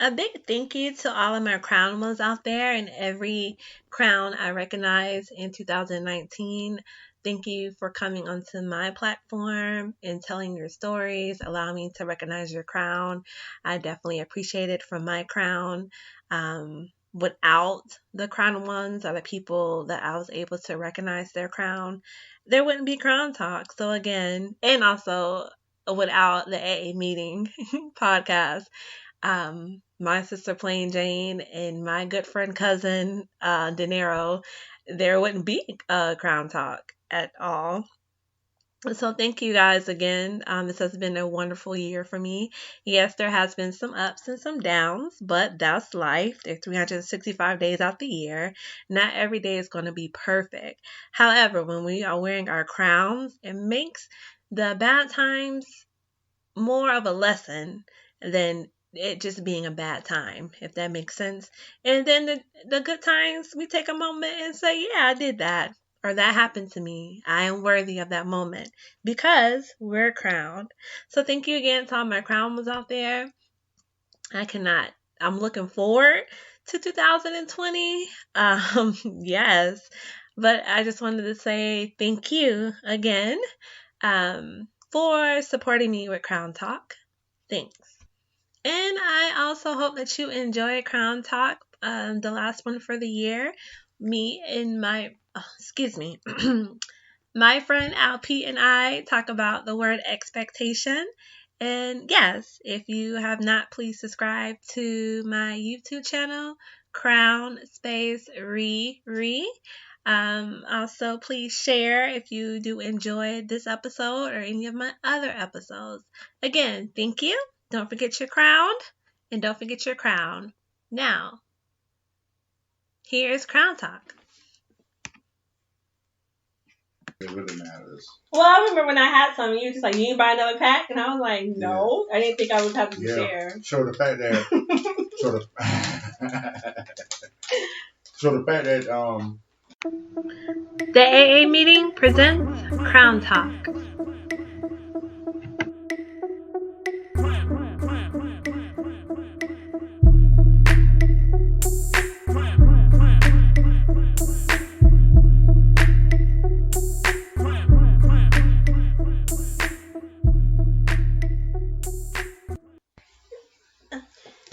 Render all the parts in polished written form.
A big thank you to all of my crown ones out there and every crown I recognize in 2019. Thank you for coming onto my platform and telling your stories, allowing me to recognize your crown. I definitely appreciate it from my crown. Without the crown ones or the people that I was able to recognize their crown, there wouldn't be Crown Talk. So again, and also without the AA meeting podcast, my sister Plain Jane and my good friend cousin De Niro, there wouldn't be Crown Talk at all. So thank you guys again. This has been a wonderful year for me. Yes, there has been some ups and some downs, but that's life. There's 365 days out the year. Not every day is going to be perfect. However, when we are wearing our crowns, it makes the bad times more of a lesson than it just being a bad time, if that makes sense. And then the good times, we take a moment and say, yeah, I did that. Or that happened to me. I am worthy of that moment because we're crowned. So thank you again to all my crown ones out there. I'm looking forward to 2020. Yes. But I just wanted to say thank you again for supporting me with Crown Talk. Thanks. And I also hope that you enjoy Crown Talk, the last one for the year. Me and my friend Alp and I talk about the word expectation. And yes, if you have not, please subscribe to my YouTube channel, Crown ReRe. Also, please share if you do enjoy this episode or any of my other episodes. Again, thank you. Don't forget your crown, and don't forget your crown. Now, here's Crown Talk. It really matters. Well, I remember when I had some, you were just like, you didn't buy another pack? And I was like, no. Yeah. I didn't think I would have to share. So the fact that, the AA meeting presents Crown Talk.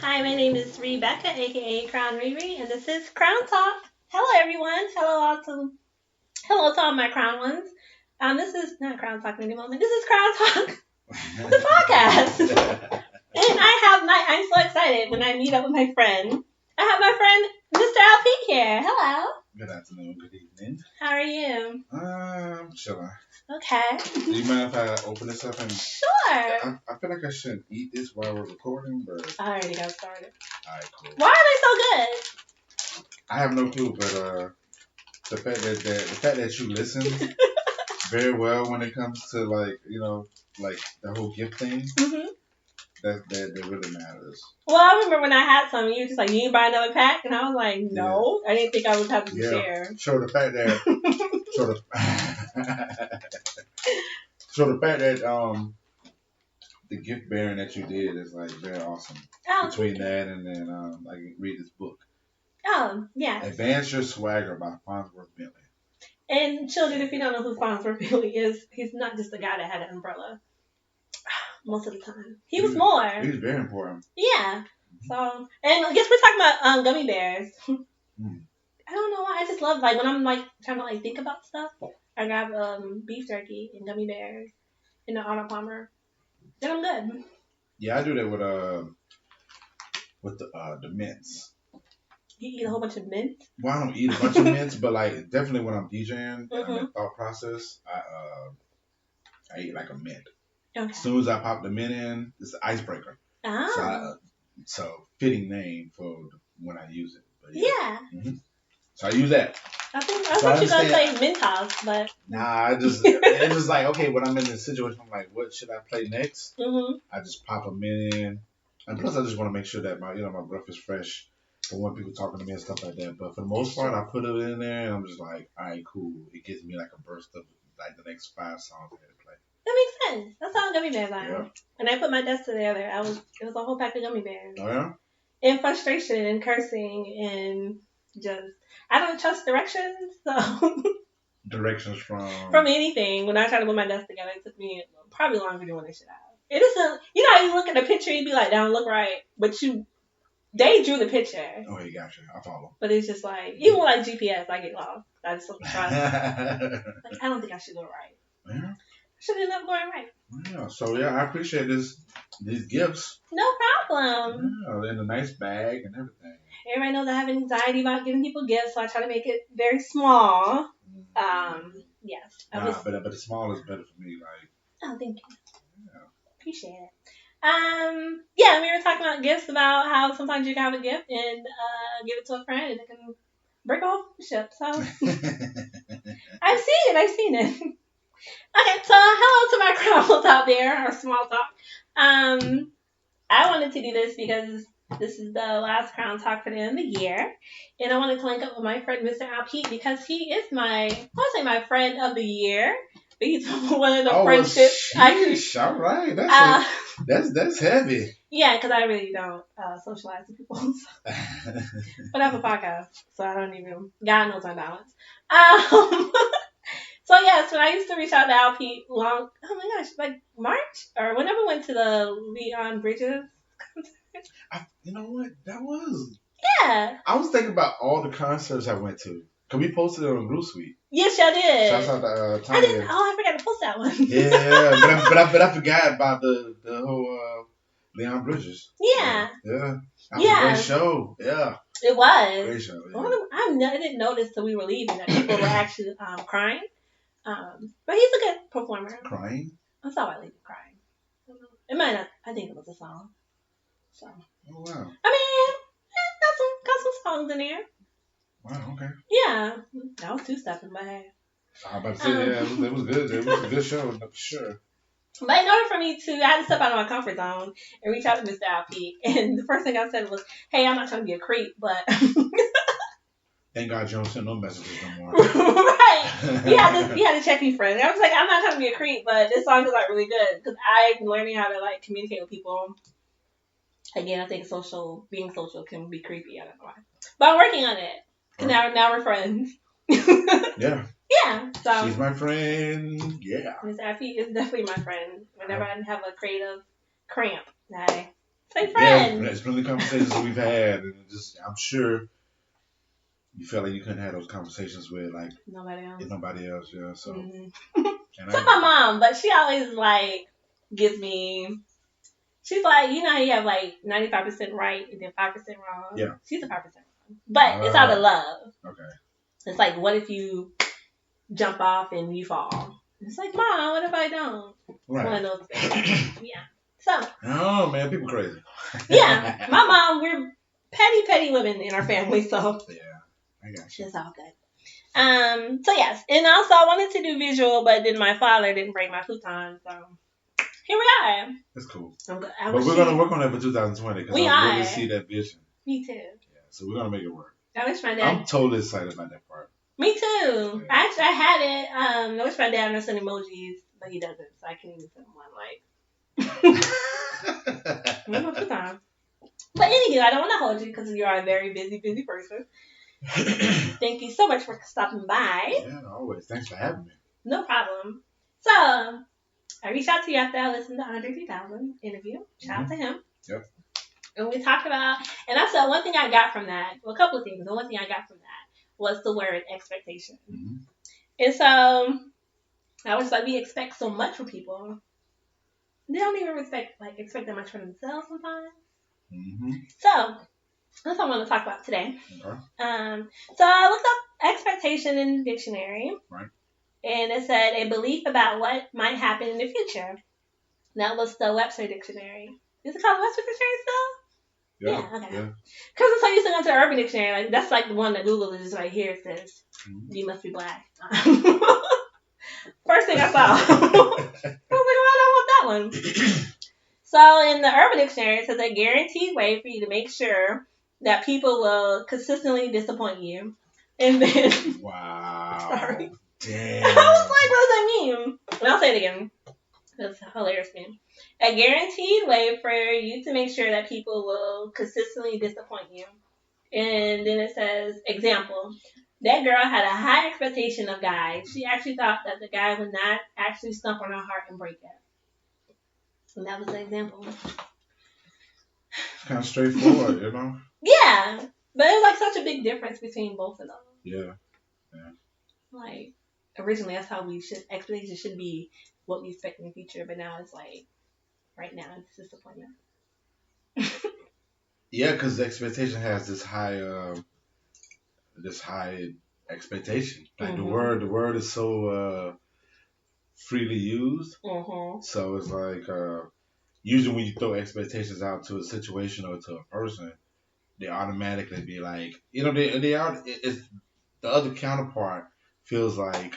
Hi, my name is Rebecca, aka Crown ReRe, and this is Crown Talk. Hello, everyone. Hello to all my crown ones. This is not Crown Talk anymore. This is Crown Talk, the podcast. And I'm so excited when I meet up with my friend. I have my friend, Mr. LP here. Hello. Good afternoon, good evening. How are you? I'm chilling. Okay. Do you mind if I open this up? And Sure. I feel like I shouldn't eat this while we're recording, but I already got started. Alright, cool. Why are they so good? I have no clue, but the fact that you listen very well when it comes to like the whole gift thing. Mm-hmm. That really matters. Well, I remember when I had some, you were just like, you didn't buy another pack? And I was like, no. Yeah. I didn't think I would have to share. So the fact that the gift bearing that you did is like very awesome. Oh, between that and then I can read this book. Oh, yeah. Advance Your Swagger by Farnsworth Bentley. And children, if you don't know who Farnsworth Bentley is, he's not just the guy that had an umbrella. Most of the time. He was more. He was very important. Yeah. So, and I guess we're talking about Gummi Bears. I don't know why. I just love, like, when I'm, like, trying to, like, think about stuff, I grab beef jerky and Gummi Bears and the Arnold Palmer. Then I'm good. Yeah, I do that with the mints. You eat a whole bunch of mint? Well, I don't eat a bunch of mints, but, like, definitely when I'm DJing, I'm in thought process, I eat, like, a mint. Okay. As soon as I pop the mint in, it's an icebreaker. Oh. So fitting name for when I use it. But yeah. Mm-hmm. So I use that. I thought you were going to play Mentos, but... Nah, it's just like, okay, when I'm in this situation, I'm like, what should I play next? Mm-hmm. I just pop a mint in. And plus, I just want to make sure that my breath is fresh for when people talking to me and stuff like that. But for the most part, I put it in there, and I'm just like, all right, cool. It gives me like a burst of like the next 5 songs I had to play. That makes sense. That's how Gummi Bears are. Yeah. When I put my desk together, it was a whole pack of Gummi Bears. Oh, yeah? and frustration and cursing and just, I don't trust directions, so. Directions from anything. When I tried to put my desk together, it took me probably longer than what it should have. It isn't, you know how you look at a picture, you be like, that don't look right, but they drew the picture. Oh, you gotcha. I follow. But it's just like, even with like GPS, I get lost. I just don't trust. Like, I don't think I should go right. Yeah. I should end up going right. Yeah. So yeah, I appreciate these gifts. No problem. Yeah, in a nice bag and everything. Everybody knows I have anxiety about giving people gifts, so I try to make it very small. Yes. But the small is better for me. Like. Oh, thank you. Yeah. Appreciate it. Yeah, we were talking about gifts, about how sometimes you can have a gift and give it to a friend and it can break off the ship. So I've seen it. Okay, so hello to my crowds out there, our small talk. I wanted to do this because this is the last Crown Talk for the end of the year, and I wanted to link up with my friend Mr. Alpete because he is I won't say my friend of the year. But he's one of the friendships. All right, that's heavy. Yeah, because I really don't socialize with people. So. But I have a podcast, so I don't even. God knows my balance. So yes, when I used to reach out to Alpete oh my gosh, like March or whenever we went to the Leon Bridges concert. You know what? That was. Yeah. I was thinking about all the concerts I went to. Cause we posted it on Group Suite. Yes, y'all did. Shouts out to Tanya. I forgot to post that one. Yeah, but I forgot about the whole Leon Bridges. Yeah. Yeah. That was a great show. Yeah. It was. Great show. Yeah. I didn't notice till we were leaving that people were actually crying. But he's a good performer. Crying? I saw I leave crying. It might not. I think it was a song. So. Oh wow. I mean, got some songs in there. Wow, okay. Yeah, I was two-stepping, but hey. I was about to say, yeah, it was good. It was a good show, for sure. But in order for me I had to step out of my comfort zone and reach out to Mr. Alpete. And the first thing I said was, hey, I'm not trying to be a creep, but... Thank God you don't send no messages no more. Right. He had to check me first. I was like, I'm not trying to be a creep, but this song is, like, really good. Because I'm learning how to, like, communicate with people. Again, I think being social can be creepy. I don't know why. But I'm working on it. Now we're friends. Yeah. Yeah. So she's my friend. Yeah. Miss Alpete is definitely my friend. Whenever I have a creative cramp, I say friend. Yeah, there's plenty of conversations we've had, and I'm sure you felt like you couldn't have those conversations with like nobody else. Yeah. So. Mm-hmm. Except my mom, but she always like gives me. She's like, you know how you have like 95% right and then 5% wrong. Yeah. She's a 5% wrong. But it's out of love. Okay. It's like, what if you jump off and you fall? It's like, Mom, what if I don't? Right. One of those things. Yeah. So. Oh, man, people crazy. Yeah. My mom, we're petty women in our family, so. Yeah, I got you. It's all good. So, yes. And also, I wanted to do visual, but then my father didn't bring my futon, so. Here we are. That's cool. But we're going to work on that for 2020 because I really see that vision. Me too. So we're gonna make it work. I wish my dad. I'm totally excited about that part. Me too. Yeah. Actually, I had it. I wish my dad understood emojis, but he doesn't, so I can't even send one. Like, no time. But anywho, I don't want to hold you because you are a very busy person. Thank you so much for stopping by. Yeah, always. Thanks for having me. No problem. So, I reached out to you after I listened to Andre 3000 interview. Shout out to him. Yep. And we talked about, and I said one thing I got from that, well, a couple of things, but one thing I got from that was the word expectation. Mm-hmm. And so I was like, we expect so much from people. They don't even expect that much from themselves sometimes. Mm-hmm. So that's what I want to talk about today. Okay. So I looked up expectation in the dictionary. Right. And it said a belief about what might happen in the future. That was the Webster Dictionary. Is it called the Webster Dictionary still? Yeah, okay. Because it's so used to go to the Urban Dictionary. Like, that's like the one that Google is right here. It says, you must be black. First thing I saw. I was like, why do I want that one? So in the Urban Dictionary, it says a guaranteed way for you to make sure that people will consistently disappoint you. And then... Wow. Sorry. Damn. I was like, what does that mean? And I'll say it again. That's hilarious, man. A guaranteed way for you to make sure that people will consistently disappoint you. And then it says, example, that girl had a high expectation of guys. She actually thought that the guy would not actually stump on her heart and break it. And that was the example. It's kind of straightforward, you know? Yeah. But it was like such a big difference between both of them. Yeah. Like, originally that's how expectations should be what we expect in the future, but now it's like, right now it's disappointment. Yeah, because the expectation has this high expectation. Like the word is so freely used. So it's like usually when you throw expectations out to a situation or to a person, they automatically be like, you know, it's the other counterpart feels like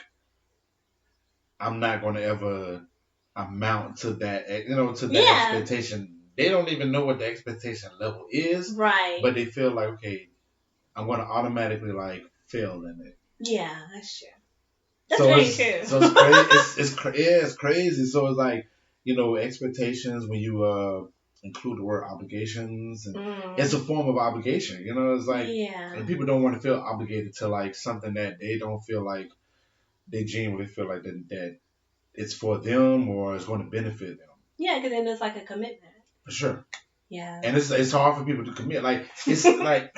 I'm not going to ever amount to that, you know, to that expectation. They don't even know what the expectation level is, right? But they feel like, okay, I'm going to automatically like fail in it. Yeah, that's true. That's very true. So it's crazy. It's crazy. So it's like, you know, expectations when you include the word obligations, and it's a form of obligation. You know, it's like, and people don't want to feel obligated to like something that they don't feel like they genuinely feel like that it's for them or it's going to benefit them. Yeah, because then it's like a commitment. For sure. Yeah. And it's hard for people to commit. Like, it's like,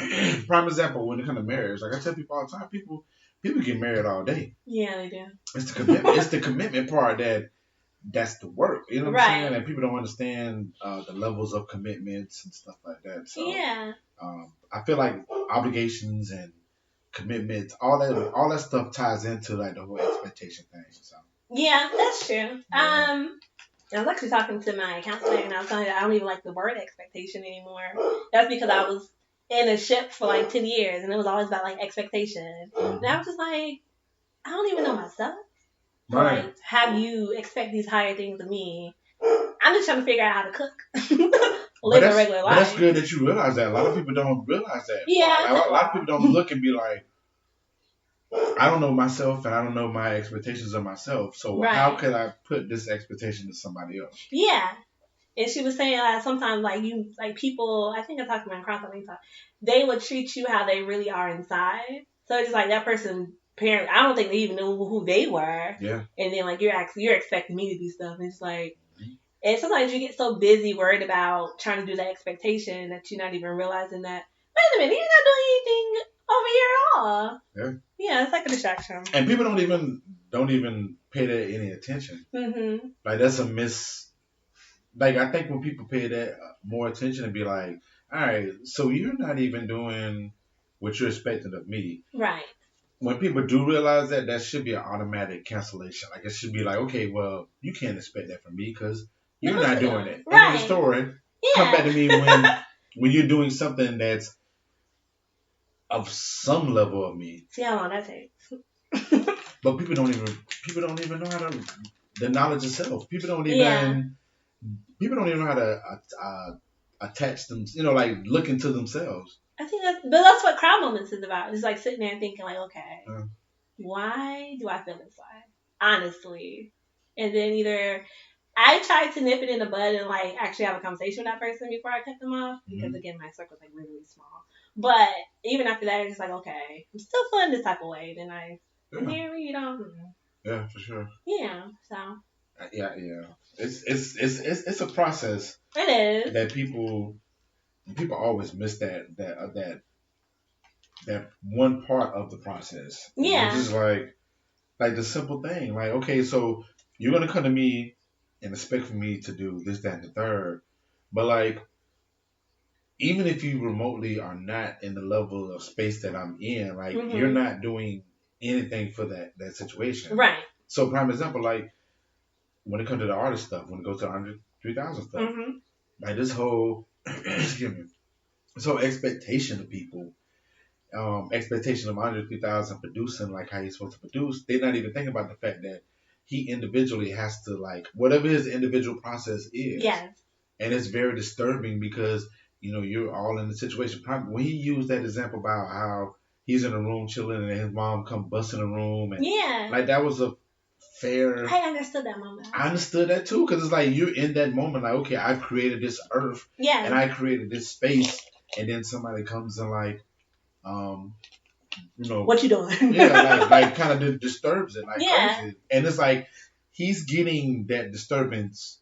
prime example, when it comes to marriage, like I tell people all the time, people get married all day. Yeah, they do. It's the commitment. It's the commitment part that's the work. You know what I'm saying? And people don't understand the levels of commitments and stuff like that. So yeah. I feel like obligations and commitments, all that stuff ties into like the whole expectation thing. So. Yeah, that's true. Yeah. I was actually talking to my counselor and I was telling her I don't even like the word expectation anymore. That's because I was in a ship for like 10 years and it was always about like expectation. And I was just like, I don't even know myself. So, right. Like, have you expect these higher things of me? I'm just trying to figure out how to cook. Live a regular life. But that's good that you realize that. A lot of people don't realize that. Yeah. Like, a lot of people don't look and be like, I don't know myself and I don't know my expectations of myself. So how could I put this expectation to somebody else? Yeah. And she was saying sometimes like people, I think I talked to my CrownTalk, they would treat you how they really are inside. So it's just like that person, parent, I don't think they even knew who they were. Yeah. And then like you're expecting me to do stuff. And it's like, and sometimes you get so busy worried about trying to do that expectation that you're not even realizing that, wait a minute, you're not doing anything over here at all. Yeah. Yeah, it's like a distraction. And people don't even pay that any attention. Mm-hmm. Like that's a miss. Like I think when people pay that more attention and be like, all right, so you're not even doing what you're expecting of me. Right. When people do realize that, that should be an automatic cancellation. Like it should be like, okay, well, you can't expect that from me because you're not doing it. Right. End of the story. Yeah. Come back to me when you're doing something that's of some level of me. See how long that takes. But people don't even know how to the knowledge itself. People don't even know how to attach them. You know, like look into themselves. I think that's what crowd moments is about. It's like sitting there and thinking like, okay, why do I feel this way? Honestly, and then either I try to nip it in the bud and like actually have a conversation with that person before I cut them off because again my circle's like really, really small. But even after that, it's just like, okay, I'm still feeling this type of way. Then you know. Yeah, for sure. Yeah. So. Yeah. It's a process. It is. That people always miss that one part of the process. Yeah. Which is like the simple thing. Like, okay, so you're gonna come to me and expect for me to do this, that, and the third, but like. Even if you remotely are not in the level of space that I'm in, like you're not doing anything for that situation. Right. So prime example, like when it comes to the artist stuff, when it goes to 103,000 stuff, like this whole, excuse me, this whole expectation of people, expectation of 103,000 producing like how he's supposed to produce, they're not even thinking about the fact that he individually has to like, whatever his individual process is. Yes. And it's very disturbing because you know, you're all in the situation. When he used that example about how he's in a room chilling and his mom come bust in the room. And like that was a fair. I understood that moment. I understood that too, because it's like you're in that moment, like, okay, I created this earth, and I created this space, and then somebody comes and like, what you doing? Yeah, like kind of disturbs it, like curses it. And it's like he's getting that disturbance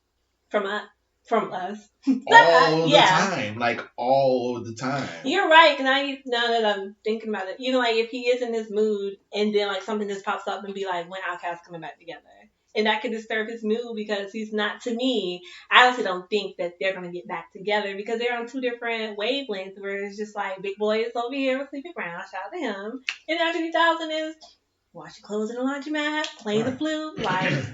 from us. All the time, like all the time. You're right. Now that I'm thinking about it, like if he is in this mood and then like something just pops up and be like, when Outkast coming back together, and that could disturb his mood because he's not. To me, I honestly don't think that they're gonna get back together because they're on two different wavelengths. Where it's just like Big Boy is over here with Sleepy Brown, shout out to him, and Andre 3000 is wash your clothes in the laundromat, play the flute, like.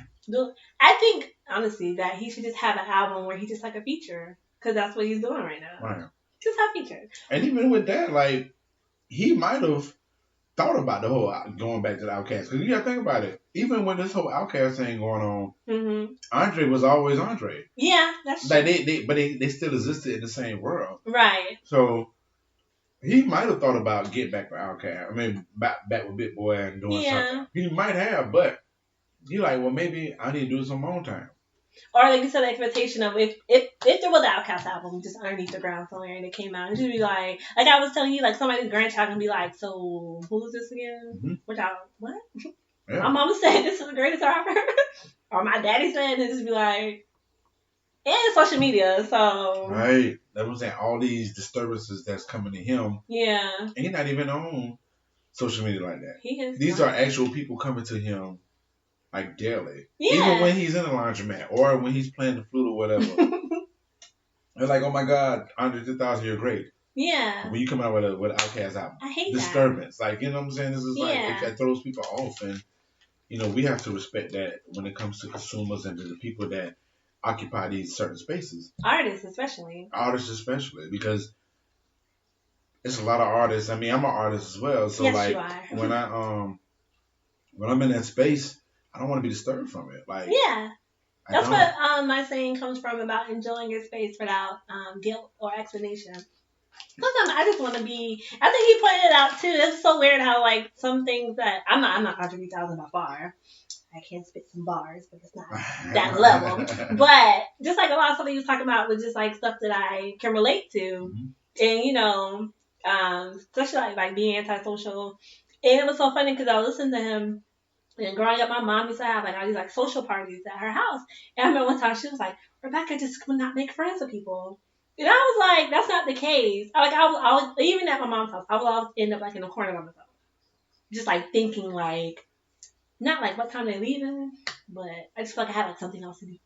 I think honestly that he should just have an album where he just like a feature because that's what he's doing right now. Right. Just have features. And even with that, like he might have thought about the whole going back to the Outkast because you gotta think about it. Even when this whole Outkast thing going on, Andre was always Andre. Yeah, that's true. Like they still existed in the same world. Right. So he might have thought about getting back with Outkast. I mean, back with Big Boy and doing something. He might have, but. You're like, well, maybe I need to do this on my own time. Or like you said, the expectation of if there was an Outkast album just underneath the ground somewhere and it came out, it should be like I was telling you, like somebody's grandchild can be like, so who's this again? Mm-hmm. Which what? Yeah. My mama said this is the greatest rapper, or my daddy said, and just be like, and social media, so right. That was saying all these disturbances that's coming to him. Yeah, and he's not even on social media like that. He is. These are actual people coming to him. Like daily. Yeah. Even when he's in the laundromat or when he's playing the flute or whatever. They're like, oh my God, Andre 3000, you're great. Yeah. When you come out with an Outkast album. I hate disturbance. That. Like, you know what I'm saying? This is like, that throws people off. And, we have to respect that when it comes to consumers and to the people that occupy these certain spaces. Artists especially. Because it's a lot of artists. I mean, I'm an artist as well. So, yes, like, you are. when I'm in that space, I don't want to be disturbed from it. Like, yeah, that's what my saying comes from about enjoying your space without guilt or explanation. Sometimes I just want to be. I think he pointed it out too. It's so weird how like some things that I'm not Andre 3000 by far. I can spit some bars, but it's not that level. But just like a lot of stuff he was talking about was just like stuff that I can relate to, and especially like being antisocial. And it was so funny because I was listening to him. And growing up, my mom used to have like all these like social parties at her house. And I remember one time she was like, Rebecca just could not make friends with people. And I was like, that's not the case. I was even at my mom's house, I would always end up like in the corner by myself. Just like thinking like, not like what time they're leaving, but I just felt like I had like something else to do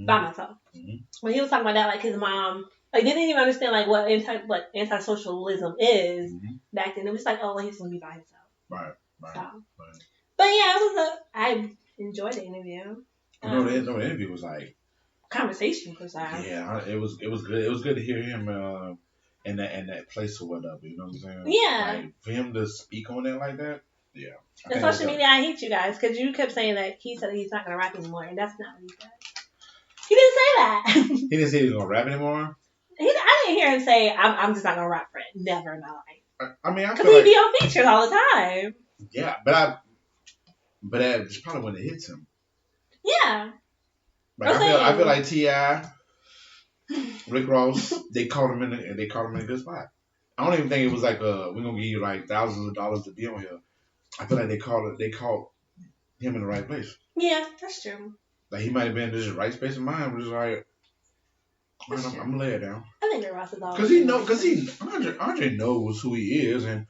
by myself. Mm-hmm. When he was talking about that, like his mom, like didn't even understand like what antisocialism is back then. It was like, oh, well, he's going to be by himself. Right. So. But yeah, I enjoyed the interview. The interview was like conversation per se. Yeah, it was good. It was good to hear him in that place or whatever. You know what I'm saying? Yeah. Like for him to speak on that like that. Yeah. And social media, I hate you guys because you kept saying that he said he's not gonna rap anymore, and that's not what he said. He didn't say that. He didn't say he was gonna rap anymore. I didn't hear him say I'm just not gonna rap for it. Never in my life. I mean, because he'd be on features all the time. Yeah, but that's probably when it hits him. Yeah. Like, I feel like T.I., Rick Ross, they caught him in a good spot. I don't even think it was like we're gonna give you like thousands of dollars to be on here. I feel like they caught him in the right place. Yeah, that's true. Like he might have been in the right space of mind, but just like I'm gonna lay it down. I think Rick Ross is always because Andre knows who he is and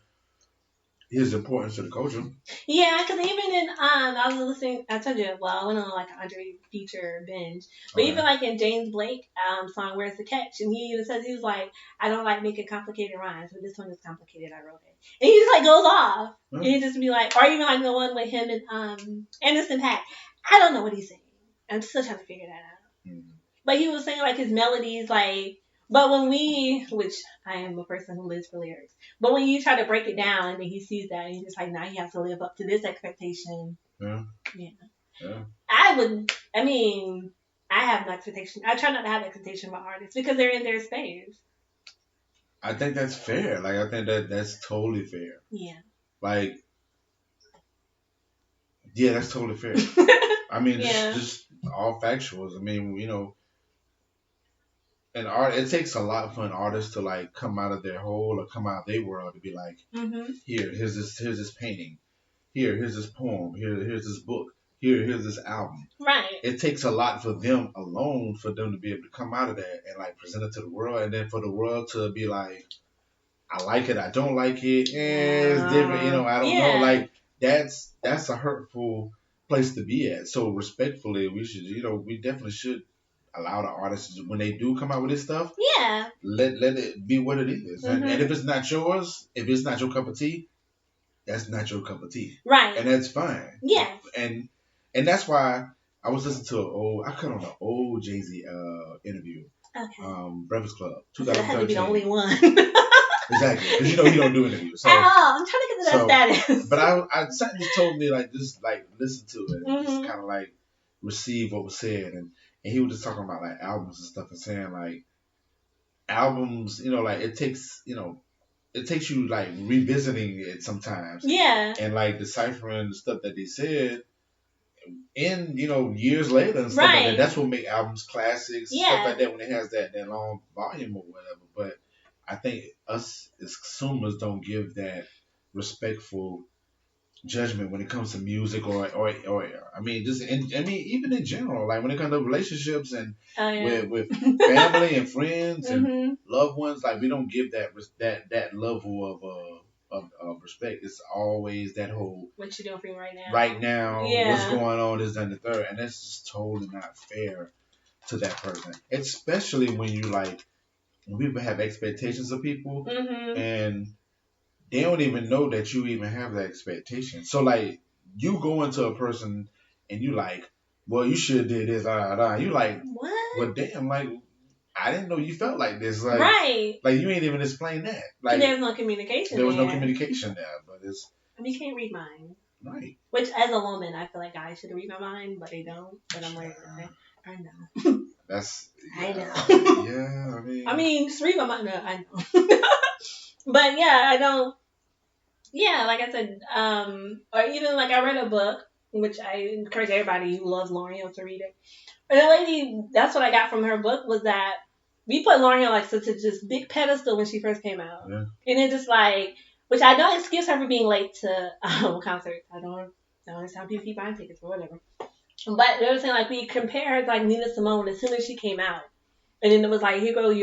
his importance to the culture. Yeah, because even in I was listening. I told you, I went on like an Andre feature binge. But even like in James Blake song "Where's the Catch," and he even says he was like, "I don't like making complicated rhymes, but this one is complicated. I wrote it." And he just like goes off, and he just be like, or even like the one with him and Anderson .Paak. I don't know what he's saying. I'm still trying to figure that out. Mm-hmm. But he was saying like his melodies like. But when which I am a person who lives for lyrics, but when you try to break it down and then he sees that and he's just like, now he has to live up to this expectation. Yeah. I have an expectation. I try not to have expectation about artists because they're in their space. I think that's fair. Like, I think that's totally fair. Yeah. Like, yeah, that's totally fair. I mean, just all factuals. I mean, you know, an art. It takes a lot for an artist to like come out of their hole or come out of their world to be like, here's this painting. Here's this poem. Here's this book. Here's this album. Right. It takes a lot for them alone for them to be able to come out of that and like present it to the world, and then for the world to be like, I like it, I don't like it, it's different, you know, I don't know. Like that's a hurtful place to be at. So respectfully, we should, you know, we definitely should allow the artists when they do come out with this stuff. Yeah. Let it be what it is, and if it's not yours, if it's not your cup of tea, that's not your cup of tea. Right. And that's fine. Yeah. And that's why I was listening to I cut on an old Jay-Z interview. Okay. Breakfast Club, 2013. I had to be the only one. Exactly, because you know he don't do interviews. So, I'm trying to get to that status. But I something just told me like just like listen to it and just kind of like receive what was said, and he was just talking about like albums and stuff and saying like albums, you know, like it takes you like revisiting it sometimes. Yeah. And like deciphering the stuff that they said in, you know, years later and stuff like that. That's what make albums classics, stuff like that when it has that long volume or whatever. But I think us as consumers don't give that respectful judgment when it comes to music or I mean just even in general, like when it comes to relationships and with family and friends and loved ones, like we don't give that level of respect. It's always that whole what you doing for me right now? Right now, what's going on is and the third, and that's just totally not fair to that person, especially when you like when people have expectations of people and they don't even know that you even have that expectation. So like you go into a person and you like, well, you should have did this. You like, what? Well, damn, like I didn't know you felt like this. Like, right. Like you ain't even explained that. Like there's no communication. There was no communication there, but it's. I mean, you can't read minds. Right. Which, as a woman, I feel like guys should read my mind, but they don't. But I'm like, okay, I know. That's. Yeah, I know. Yeah, I mean, just read my mind. No, I know. But yeah, I don't. Yeah, like I said, or even like I read a book, which I encourage everybody who loves L'Oreal to read it. And the lady, that's what I got from her book was that we put L'Oreal like such a just big pedestal when she first came out, and it just like, which I don't excuse her for being late to concerts. I don't understand how people keep buying tickets or whatever. But they were saying like we compare her to like Nina Simone as soon as she came out, and then it was like here go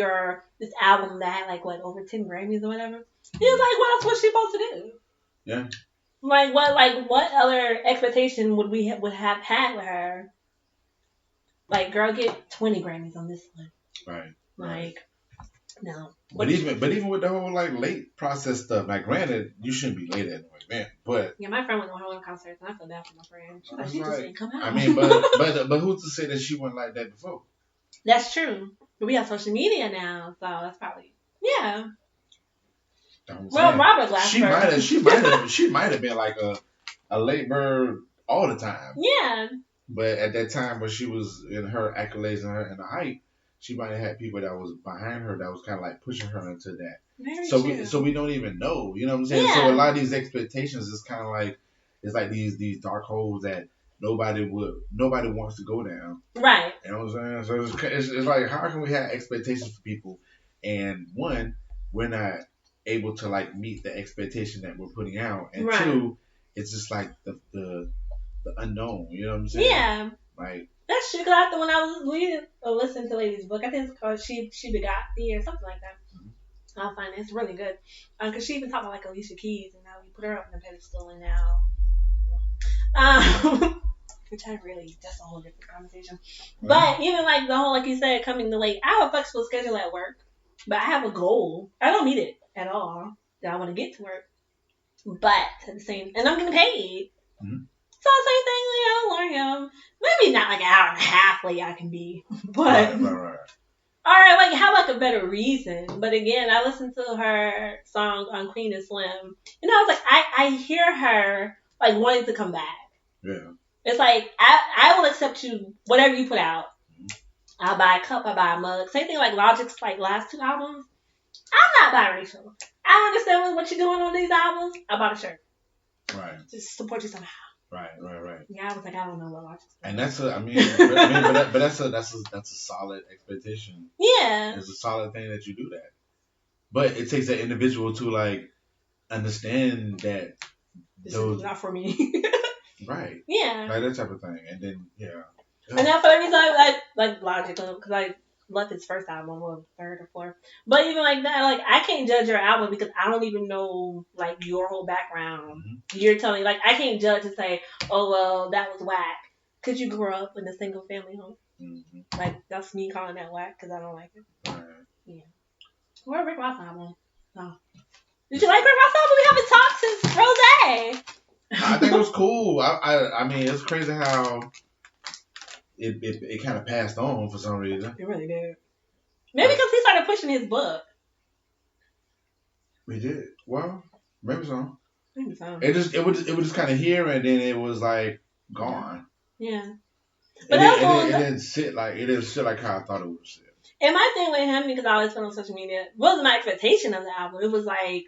this album that had like what over 10 Grammys or whatever. He was like, what else was she supposed to do? Yeah. Like what other expectation would we would have had with her? Like, girl, get 20 Grammys on this one. Right. Like, no. But even with the whole like late process stuff, like granted, you shouldn't be late anyway, man. But yeah, my friend went to one concert and I feel bad for my friend. She just didn't come out. I mean, but who's to say that she wasn't like that before? That's true. But we have social media now, so that's probably Well, Robert Glasper. She might have been like a late bird all the time. Yeah. But at that time when she was in her accolades and the height, she might have had people that was behind her that was kind of like pushing her into that. Very true. So we don't even know. You know what I'm saying? Yeah. So a lot of these expectations is kind of like it's like these dark holes that nobody wants to go down. Right. You know what I'm saying? So it's like how can we have expectations for people and one we're not able to like meet the expectation that we're putting out, and two, it's just like the unknown. You know what I'm saying? Yeah. Like that's true. Cause when I was reading or listening to Lady's book, I think it's called She Begot Thee or something like that. Mm-hmm. I'll find it. It's really good. Cause she even talked about like Alicia Keys and how we put her up on the pedestal and now, which that's a whole different conversation. Mm-hmm. But even like the whole like you said coming to late, I have a flexible schedule at work, but I have a goal. I don't meet it at all that I want to get to work, but at the same, and I'm getting paid. Mm-hmm. So same thing, L'Oreal. Maybe not like an hour and a half late I can be, but right. All right, like how like a better reason. But again, I listened to her song on Queen and Slim, and I was like, I hear her like wanting to come back. Yeah, it's like I will accept you whatever you put out. Mm-hmm. I'll buy a cup, I'll buy a mug. Same thing like Logic's like last 2 albums. I'm not biracial. I understand what you're doing on these albums. I bought a shirt. Right. Just support you somehow. Right. Yeah, I was like, I don't know what watch. And that's that's a solid expectation. Yeah. It's a solid thing that you do that. But it takes that individual to like understand that this is not for me. Right. Yeah. Like that type of thing. And then And that's for the reason I like Logic, because I loved his first album, or third or fourth. But even like that, like I can't judge your album because I don't even know like your whole background. Mm-hmm. You're telling me like I can't judge and say, oh well, that was whack. Cause you grew up in a single family home. Mm-hmm. Like that's me calling that whack because I don't like it. Right. Yeah. Or Rick Ross album. Oh. Did you like Rick Ross album? We haven't talked since Rose. I think it was cool. I mean, it's crazy how it kind of passed on for some reason. It really did. Maybe because he started pushing his book. We did. Well, maybe so. Maybe so. It was just kind of here and then it was like gone. Yeah. But it didn't sit like how I thought it would sit. And my thing with him, because I always put on social media, wasn't my expectation of the album. It was like,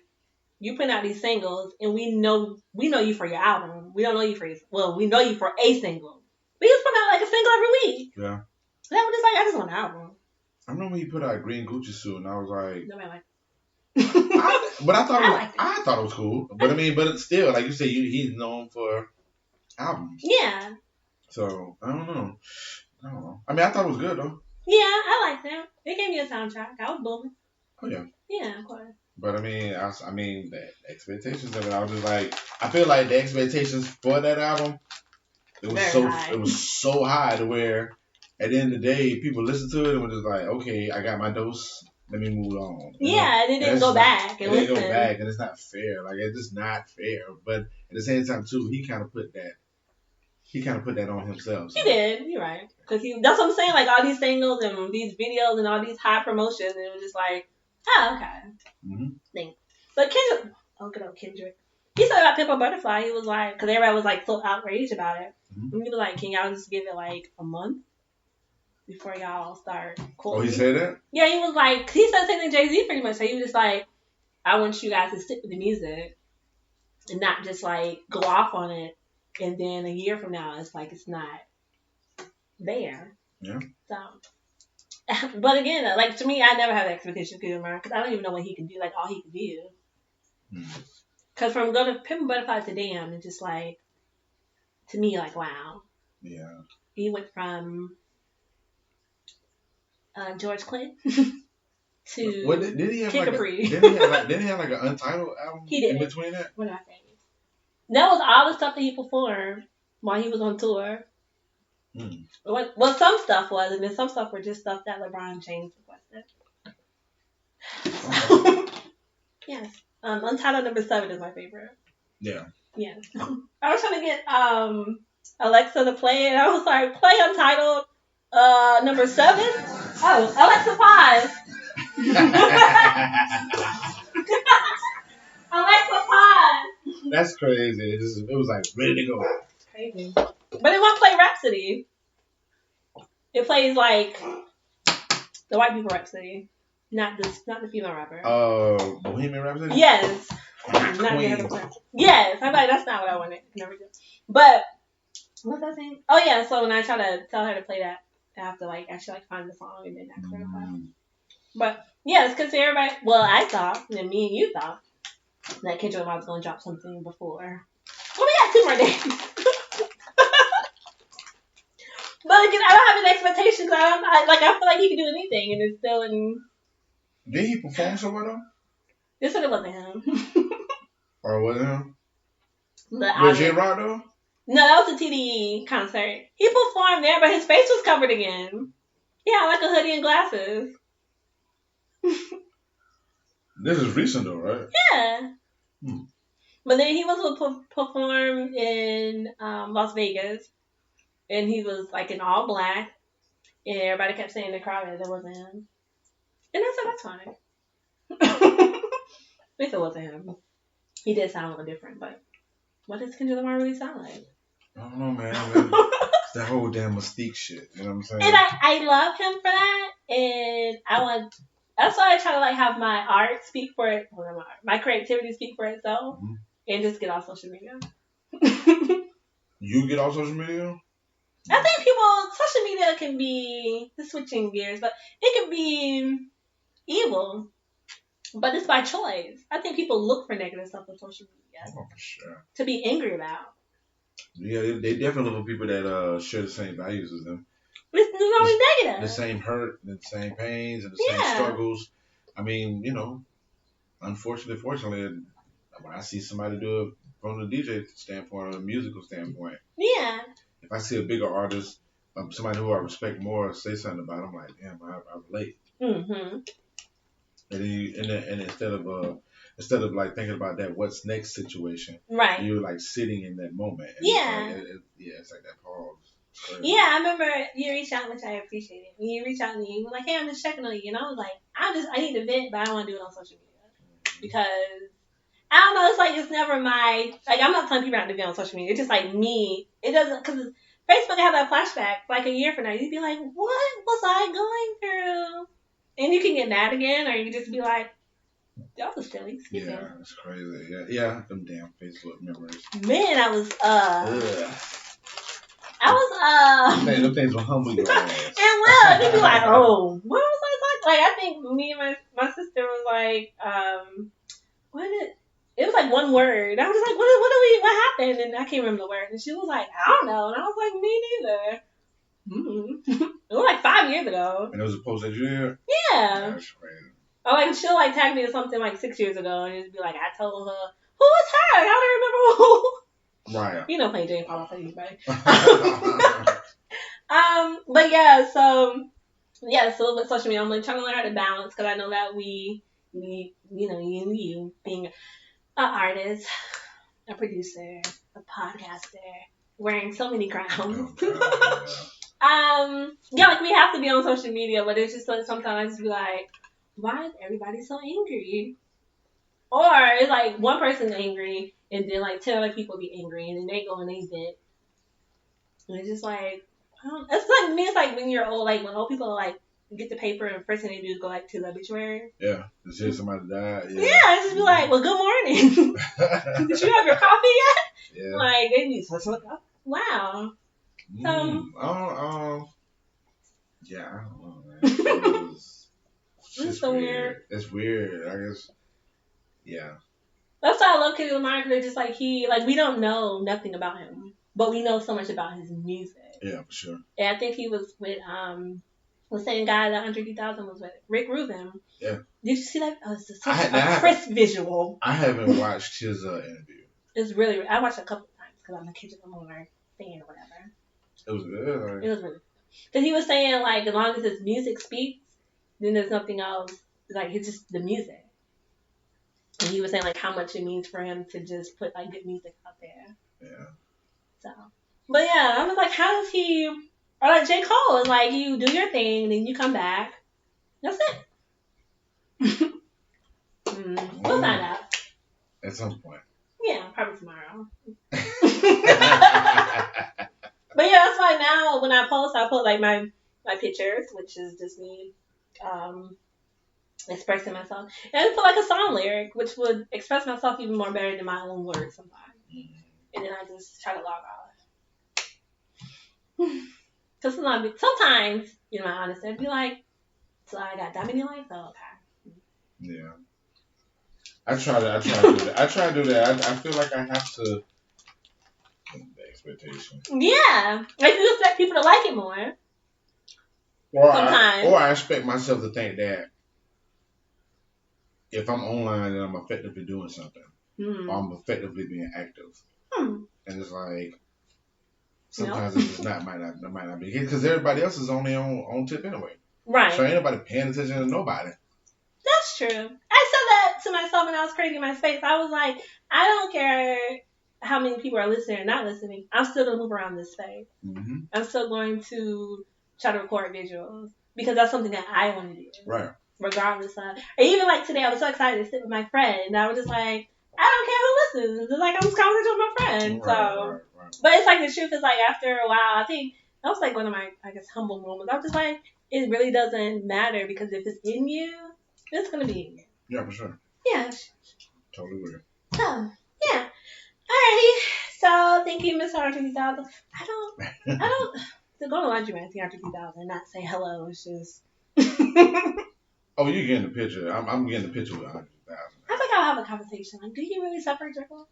you put out these singles, and we know you for your album. We don't know you for we know you for a single. But he was putting out like a single every week. Yeah. So that was just like, I just want an album. I remember he put out Green Gucci Suit, and I was like, nobody liked it. But I thought it was cool. But I mean, but it's still like you say, he's known for albums. Yeah. So I don't know. I mean, I thought it was good though. Yeah, I liked it. It gave me a soundtrack. I was booming. Oh yeah. Yeah, of course. But I mean, the expectations of it, I was just like, I feel like the expectations for that album, it was so high to where at the end of the day, people listened to it and were just like, okay, I got my dose. Let me move on. Yeah, and it didn't go back. It didn't go back, and it's not fair. Like it's just not fair. But at the same time, too, he kind of put that on himself. So. He did. You're right. Because that's what I'm saying. Like all these singles and these videos and all these high promotions, and it was just like, oh, okay. Mm-hmm. Thanks. But Kendrick, good old Kendrick. He said about Pimp a Butterfly. He was like, because everybody was like so outraged about it. Mm-hmm. And he was like, can y'all just give it like a month before y'all start quoting? Oh, he said that? Yeah, he was like, he said something to Jay-Z pretty much. So he was just like, I want you guys to stick with the music and not just like go off on it. And then a year from now, it's like it's not there. Yeah. So, but again, like to me, I never have expectations because I don't even know what he can do. Like all he can do. Because from go to Pimp a Butterfly to Damn, it's just like to me, like wow. Yeah. He went from George Clinton to did he have Kid like Capri. Didn't he have like an untitled album he did. In between that? What did I say? That was all the stuff that he performed while he was on tour. Well, some stuff was, and then some stuff were just stuff that LeBron James requested. Yes. Untitled number 7 is my favorite. Yeah. Yes. I was trying to get Alexa to play it. I was like, play Untitled number 7? Oh, Alexa 5. Alexa 5. That's crazy. It was like ready to go. Crazy. But it won't play Rhapsody. It plays like the white people Rhapsody, not the female rapper. Bohemian Rhapsody? Yes. Yes. I'm like, that's not what I wanted. Never did. But what's that saying? Oh yeah, so when I try to tell her to play that, I have to like actually like find the song and then ask her to play. But yeah, it's because everybody, well, I thought, and me and you thought, that Kendrick Lamar was going to drop something before. Well, we got 2 more days. But again, I don't have an expectation because I feel like he can do anything, and it's still in. Did he perform somewhere though? This one, it wasn't him. Or was it him? Was J-Rock though? No, that was a TDE concert. He performed there, but his face was covered again. He had like a hoodie and glasses. This is recent though, right? Yeah. But then he was to perform in Las Vegas, and he was like in all black, and everybody kept saying in the crowd that it wasn't him. And I said, that's fine. They said it wasn't him. He did sound a little different, but what does Kendrick Lamar really sound like? I don't know, man. It's that whole damn Mystique shit. You know what I'm saying? And I love him for that, and that's why I try to like have my art speak for it, my creativity speak for itself, and just get off social media. You get off social media? I think social media can be, switching gears, but it can be evil. But it's by choice. I think people look for negative stuff on social media. Oh, for sure. To be angry about. Yeah, they definitely look for people that share the same values as them. It's always negative. The same hurt, the same pains, and the same struggles. I mean, unfortunately, fortunately, when I see somebody do it from the DJ standpoint or a musical standpoint, if I see a bigger artist, somebody who I respect more, say something about it, I'm like, damn, I relate. Mm-hmm. And instead of like thinking about that what's next situation, right? You're like sitting in that moment. And it's like that pause. Yeah, I remember you reached out, which I appreciated. When you reached out to me, you were like, "Hey, I'm just checking on you," and I was like, "I need to vent, but I don't want to do it on social media because I don't know. It's like it's never my I'm not telling people not to be on social media. It's just like me. It doesn't because Facebook had that flashback like a year from now. You'd be like, "What was I going through?" And you can get mad again, or you can just be like, "That was silly." Yeah, it's crazy. Yeah, them damn Facebook memories. Man, I was them things will humble your ass. It will. They'd be like, "Oh, what was I like?" I think me and my sister was like, it was like one word. I was like, what happened? And I can't remember the word. And she was like, I don't know. And I was like, me neither. Mm-hmm. It was like 5 years ago. And it was a post that you did? Yeah. That's crazy. Or like she'll like tag me to something like 6 years ago and just be like, I told her, who was her? I don't remember who. Right. Playing Jane Paul for anybody. But yeah, so with social media, I'm like trying to learn how to balance because I know that we you being an artist, a producer, a podcaster, wearing so many crowns. Like we have to be on social media, but it's just like sometimes I just be like, why is everybody so angry? Or it's like one person's angry and then like 10 other people be angry and then they go and they vent. And it's just like, it's like me. It's like when you're old, like when old people like get the paper and first thing they do is go like to the obituary. Yeah, to see somebody died. Yeah, it's just be like, well, good morning. Did you have your coffee yet? Yeah. Like they need such like, wow. Yeah, I don't know, man. It's so weird. It's weird. I guess. Yeah. That's why I love Kendrick Lamar because just like we don't know nothing about him, but we know so much about his music. Yeah, for sure. And I think he was with the same guy that Andre 3000 was with, Rick Rubin. Yeah. Did you see that? Oh, it's just such a crisp visual. I haven't watched his interview. It's really. I watched it a couple of times because I'm a Kendrick Lamar fan or whatever. It was good. It was really good. Because he was saying like as long as his music speaks, then there's nothing else. Like it's just the music. And he was saying like how much it means for him to just put like good music out there. Yeah. So, but yeah, I was like, how does he? Or like J. Cole is like, you do your thing, then you come back. That's it. We'll find out. At some point. Yeah, probably tomorrow. But yeah, that's why now when I post, I put like my pictures, which is just me expressing myself. And I put like a song lyric, which would express myself even more better than my own words sometimes. And then I just try to log off. Because sometimes, my honesty, I'd be like, so I got that many likes? Oh, okay. Yeah. I try to do that. I feel like I have to. The expectation. Yeah. Like you expect people to like it more. Sometimes. Or I expect myself to think that if I'm online, then I'm effectively doing something. Or I'm effectively being active. And it's like, sometimes it's just might not be. Because everybody else is on their own tip anyway. Right. So ain't nobody paying attention to nobody. That's true. I said that to myself when I was creating my space. I was like, I don't care how many people are listening or not listening. I'm still going to move around this space. Mm-hmm. I'm still going to try to record visuals. Because that's something that I want to do. Right. Regardless of. Or even like today, I was so excited to sit with my friend. And I was just like, I don't care who listens. It's like I'm just conversating with my friend. Right. But it's like the truth is like after a while, I think that was like one of my, humble moments. I was just like, it really doesn't matter because if it's in you, it's going to be in you. Yeah, for sure. Yeah. Totally weird. So, yeah. Alrighty. So, thank you, Miss Arthur 2000. I don't. To go to laundry man, Arthur 2000, and not say hello. It's just. Oh, you're getting the picture. I'm getting the picture with 100,000. I think I'll have a conversation. Like, do you really suffer, Jekyll?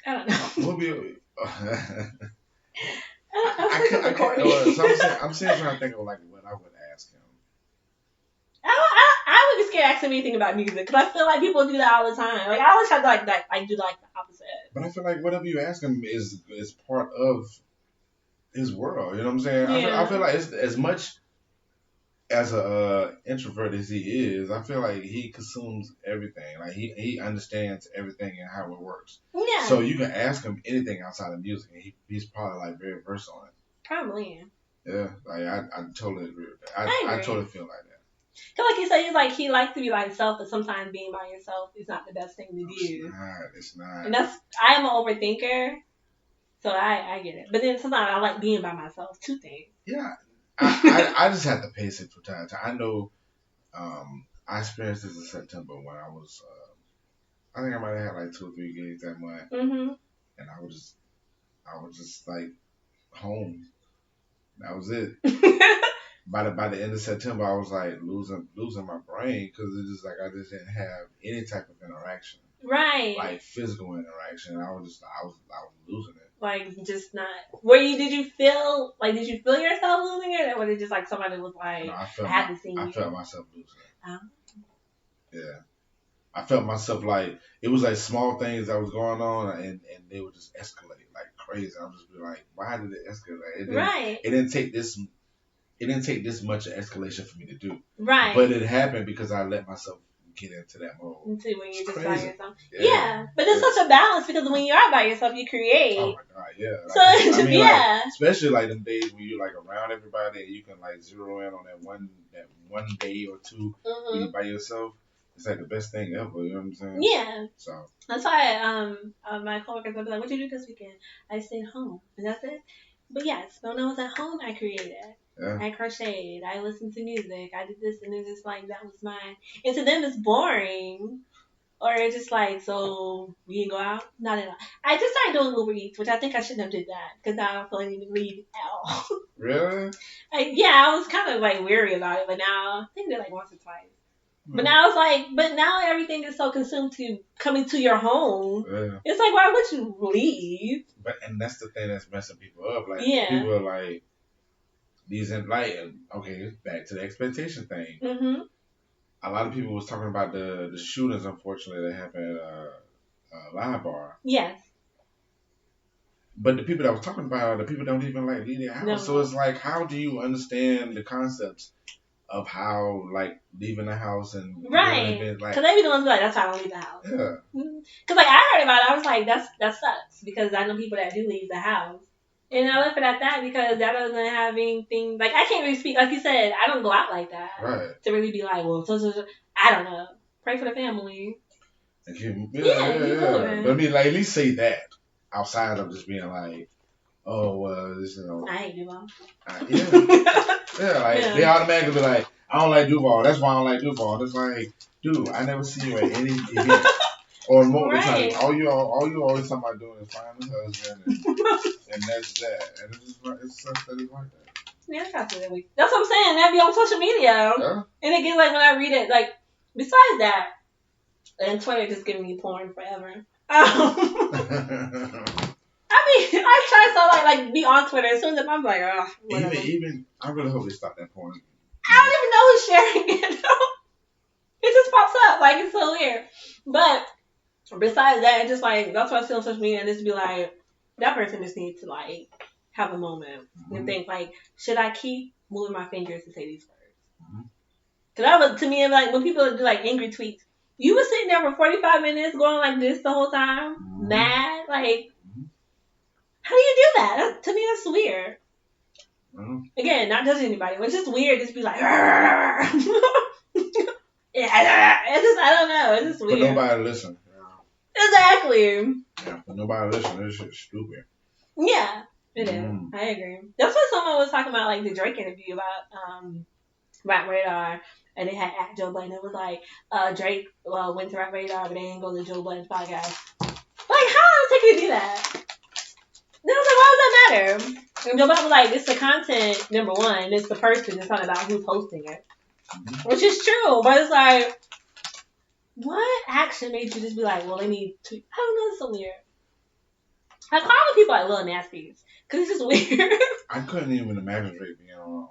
I don't know. We'll be. I'm trying to think of like what I would ask him. I would be scared asking anything about music because I feel like people do that all the time. Like I always try to like do like the opposite. But I feel like whatever you ask him is part of his world. You know what I'm saying? Yeah. I feel like it's as much as a introvert as he is. I feel like he consumes everything. Like he understands everything and how it works. Yeah. So you can ask him anything outside of music, and he's probably like very versed on it. Probably. Yeah. Like I totally agree with that. I totally feel like that. Cause like you said, he likes to be by himself, but sometimes being by yourself is not the best thing to do. It's not. And I am an overthinker, so I get it. But then sometimes I like being by myself too. Yeah, I just have to pace it from time to time. I know, I experienced this in September when I was, I think I might have had like 2 or 3 gigs that month, and I was just like home. That was it. By the end of September, I was like losing my brain because it's just like I just didn't have any type of interaction, right? Like physical interaction. I was losing it. Like just not. Did you feel yourself losing it, or was it just like somebody was like? No, I felt myself losing it. Oh. Yeah, I felt myself like it was like small things that was going on, and they would just escalate like crazy. I would just be like, why did it escalate? It didn't take this. It didn't take this much escalation for me to do. Right. But it happened because I let myself get into that mode. Into when you're just by yourself. Yeah. But it's such a balance because when you are by yourself, you create. Oh my God, yeah. Like, so, yeah. Like, especially like them days when you're like around everybody and you can like zero in on that one day or two when you're by yourself. It's like the best thing ever, you know what I'm saying? Yeah. So that's why my coworkers would be like, "What you do this weekend?" I stayed home, and that's it. But yes, when I was at home, I created. Yeah. I crocheted. I listened to music. I did this, and it's just like that was mine. And to them, it's boring, or it's just like, so we didn't go out. Not at all. I just started doing Uber Eats, which I think I shouldn't have did that because I don't feel like I need to leave at all. Really? I was kind of like weary about it, but now I think they're like once or twice. But now it's like, now everything is so consumed to coming to your home. Yeah. It's like, why would you leave? And that's the thing that's messing people up. Like, people are like, okay, back to the expectation thing. Mm-hmm. A lot of people was talking about the shootings, unfortunately, that happened at Live Bar. Yes. But the people that was talking about, the people don't even like leave their house. No. So it's like, how do you understand the concepts of how, like, leaving the house and right? Because they be the ones like, that's how I don't leave the house. Yeah. Because like I heard about it, I was like, that sucks because I know people that do leave the house, and I left it at that because that doesn't have anything. Like I can't really speak, like you said, I don't go out like that. Right. To really be like, well, I don't know. Pray for the family. Yeah. But I mean, like at least say that outside of just being like, oh, well, this I hate Duval. Yeah, they automatically be like, I don't like Duval. That's why I don't like Duval. It's like, dude, I never see you at any event. Or more times, all you always talking about doing is finding a husband, and that's that. And it's such that he's like that. Yeah, that's what I'm saying. That be on social media. Yeah. And again, like when I read it, like besides that, and Twitter just giving me porn forever. I mean, I try to like be on Twitter as soon as I'm like, oh, whatever. Even I really hope they stop that porn. I don't even know who's sharing it. It just pops up like it's so weird. But besides that, it's just like that's what I see on social media, and just be like, that person just needs to like have a moment and think like, should I keep moving my fingers to say these words? Because that was to me like when people do like angry tweets, you were sitting there for 45 minutes going like this the whole time, mad like. How do you do that? To me, that's weird. Again, not judging anybody, but it's just weird. Just be like, yeah, it's just I don't know. It's just weird. But nobody listen. Exactly. Yeah, but nobody listen. This shit's stupid. Yeah, it is. I agree. That's what someone was talking about, like the Drake interview about Rap Radar, and they had at Joe Budden. It was like Drake went to Rap Radar, but they didn't go to Joe Budden's podcast. Like, how take you to do that? Then I was like, why does that matter? And Joe Bob was like, it's the content, number one. It's the person. It's not about who's posting it. Which is true. But it's like, what action made you just be like, well, let me tweet? I don't know. It's so weird. I call the people like little nasties. Because it's just weird. I couldn't even imagine Drake being on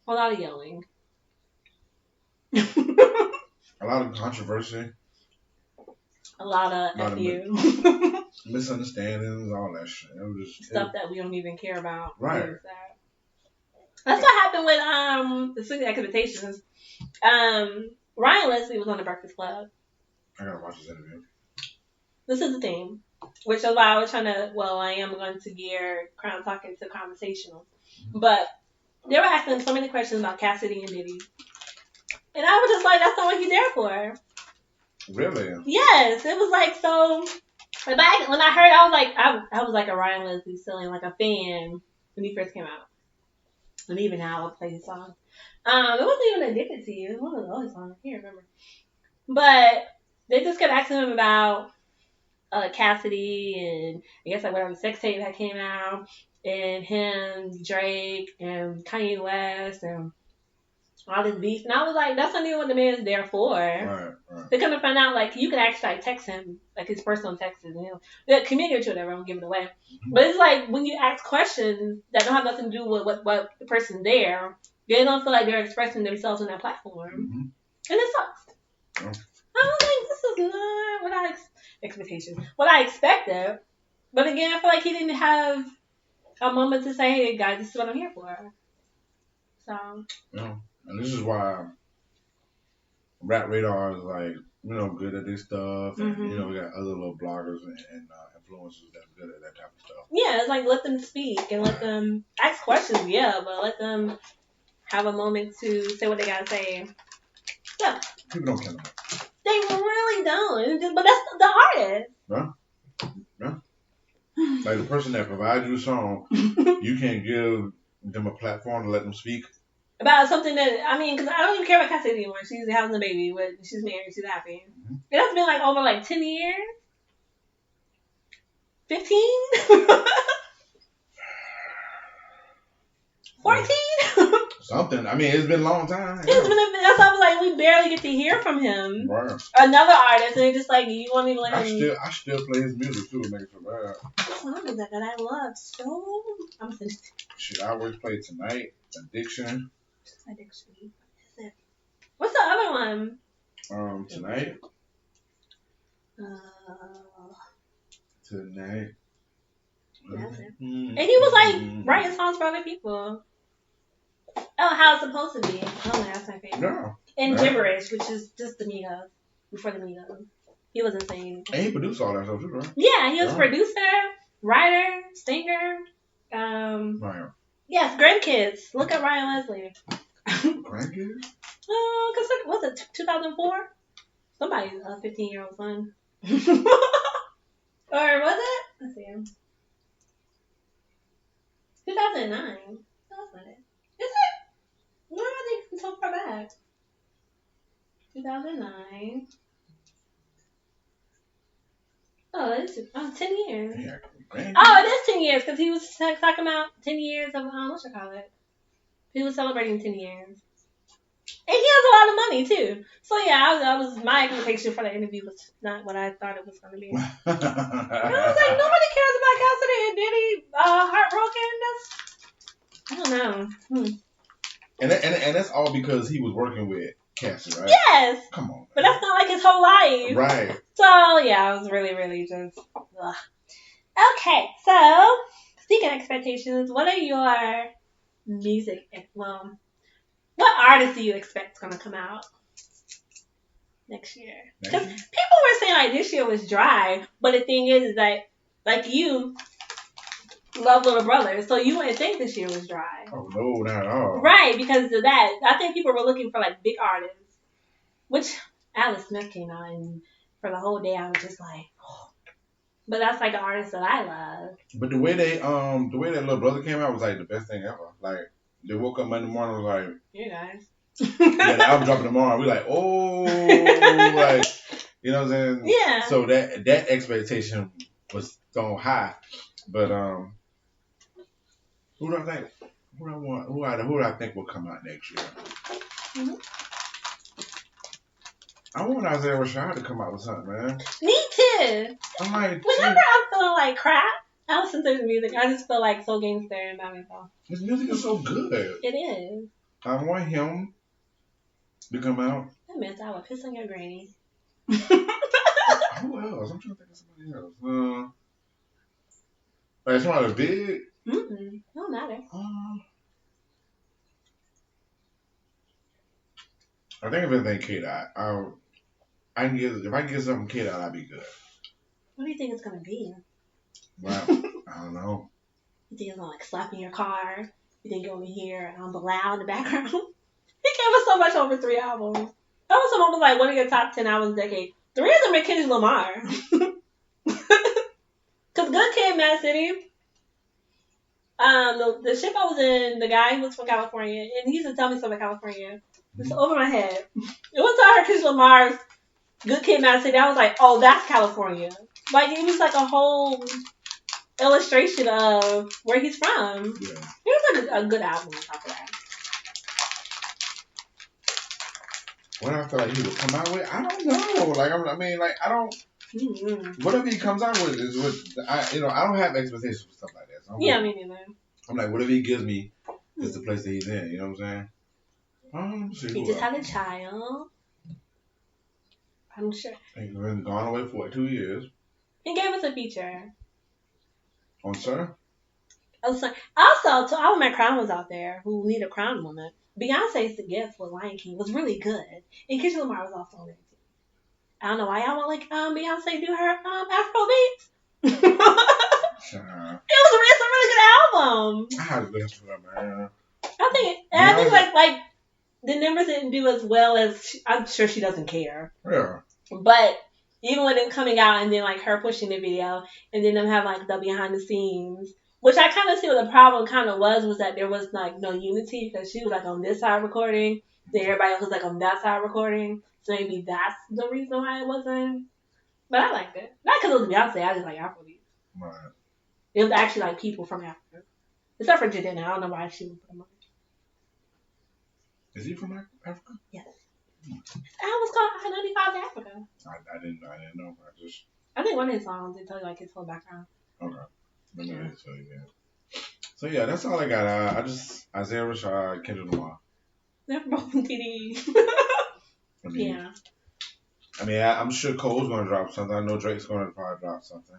a lot of yelling. A lot of controversy. A lot of FU. Misunderstandings, all that shit. It was just stuff that we don't even care about. Right. That's what happened with the Sweet Expectations. Ryan Leslie was on the Breakfast Club. I gotta watch this interview. This is the theme, which is why I was trying to. Well, I am going to gear Crown Talk into conversational, but they were asking so many questions about Cassidy and Diddy, and I was just like, "That's not what he's there for." Really? Yes, it was like so. When I heard, I was like a Ryan Leslie silly, like a fan when he first came out, and even now I'll play his song. It wasn't even Addicted to You. It was one of the other songs. I can't remember. But they just kept asking him about Cassidy and I guess like whatever sex tape that came out, and him, Drake, and Kanye West, and all this beef. And I was like, that's not even what the man's there for. Right. They come to find out, like, you can actually like text him, like his personal texts, and they'll communicate with you, whatever. I don't give it away. Mm-hmm. But it's like when you ask questions that don't have nothing to do with what the person's there, they don't feel like they're expressing themselves on that platform, and it sucks. Oh. I was like, this is not what I expected. But again, I feel like he didn't have a moment to say, hey guys, this is what I'm here for. So. Yeah. And this is why Rap Radar is like, good at this stuff. And, we got other little bloggers and influencers that are good at that type of stuff. Yeah, it's like let them speak and let them ask questions, but let them have a moment to say what they gotta say. Yeah. People don't care about it. They really don't. But that's the artist. Yeah. Like the person that provides you a song, you can't give them a platform to let them speak. About something that, because I don't even care about Cassidy anymore. She's having a baby, she's married, she's happy. It has been like over like 10 years? 15? 14? Something. It's been a long time. That's why I was like, we barely get to hear from him. Right. Another artist, and it's just like, you won't even let him. I still play his music too, it makes it bad. What song is that I love so? I'm sensitive. Shit, I always play Tonight, Addiction. What's the other one? Tonight. Tonight. That's it. And he was like writing songs for other people. Oh, how it's supposed to be. Oh, that's my favorite. No. And Gibberish, which is just the Migos. Before the Migos. He wasn't saying. And he produced all that stuff too, right? Yeah, he was producer, writer, singer. Right. Yes, grandkids. Look at Ryan Leslie. Grandkids? Because was it 2004? Somebody's 15-year-old son. Or was it? Let's see. 2009. No, that's not it. Is it? Why are they so far back? 2009. Oh, it's 10 years. Yeah, oh, it is 10 years because he was talking about 10 years of, what you call it? He was celebrating 10 years. And he has a lot of money, too. So, yeah, my expectation for the interview was not what I thought it was going to be. I was like, nobody cares about Cassidy and Diddy heartbroken. I don't know. And that's all because he was working with Cassidy, right? Yes. Come on. Man. But that's not like his whole life. Right. So, yeah, I was really, really just... Ugh. Okay, so, speaking of expectations, what are your music... what artists do you expect is going to come out next year? Because people were saying, like, this year was dry, but the thing is that, like, you love Little Brother, so you wouldn't think this year was dry. Oh, no, not at all. Right, because of that. I think people were looking for, like, big artists, which Alice Smith came out, and for the whole day I was just like, oh. But that's, like, an artist that I love. But the way that Little Brother came out was, like, the best thing ever. Like, they woke up Monday morning and was like, you guys. yeah, the album dropping tomorrow. We like, oh, like, You know what I'm saying? Yeah. So that expectation was thrown high. But who do I think? Who do I think will come out next year? Mm-hmm. I want Isaiah Rashad to come out with something, man. Me too. I'm like, whenever I'm feeling like crap, I listen to his music. I just feel like so gangster and by myself. His music is so good. It is. I want him to come out. That meant I would piss on your granny. Who else? I'm trying to think of somebody else. Like somebody big? Mm-mm. No matter. I think if anything K-Dot, if I can get something K-Dot, I'd be good. What do you think it's gonna be? Well, I don't know. You think it's gonna like slap in your car? You think you're gonna hear the loud in the background? He gave us so much over 3 albums. That was almost like one of your top 10 albums a decade. 3 of them are Kendrick Lamar. Cause Good Kid, Mad City. The ship I was in, the guy was from California, and he used to tell me something about California. It's over my head. It was I heard Kendrick Lamar's Good Kid, Mad City. I was like, oh, that's California. Like it was like a whole illustration of where he's from. Yeah. It was like a good album on top of that. What I feel like he would come out with, I don't know. Like I don't. Mm-hmm. Whatever he comes out with is what I don't have expectations for stuff like that. So me neither. I'm like, whatever he gives me is the place that he's in. You know what I'm saying? He just had a child. I'm sure. He's been gone away for 2 years. He gave us a feature. On Sir? Oh, sorry. Also, to all of my crown was out there who need a crown moment, Beyonce's The Gift with Lion King was really good. And Kendrick Lamar was also on it too. I don't know why y'all want Beyonce do her Afro beats. Sure. It's a really good album. I had to listen to it, man. I think like the numbers didn't do as well as I'm sure she doesn't care. Yeah. But even with it coming out and then like her pushing the video and then them have like the behind the scenes, which I kind of see what the problem kind of was that there was like no unity because she was like on this side recording, then everybody else was like on that side recording. So maybe that's the reason why it wasn't. But I liked it. Not because it was Beyonce. I just like Afrobeats. Right. It was actually like people from Africa, except for Jadena. I don't know why she would put them on. Is he from Africa? Yes. I was called I-95 Africa. I didn't know. I think one of his songs, they tell you like his whole background. Okay. Let me tell you that. So yeah, that's all I got. Isaiah Rashad, Kendrick Lamar. They're both TD. Yeah. I mean, I'm sure Cole's gonna drop something. I know Drake's gonna probably drop something.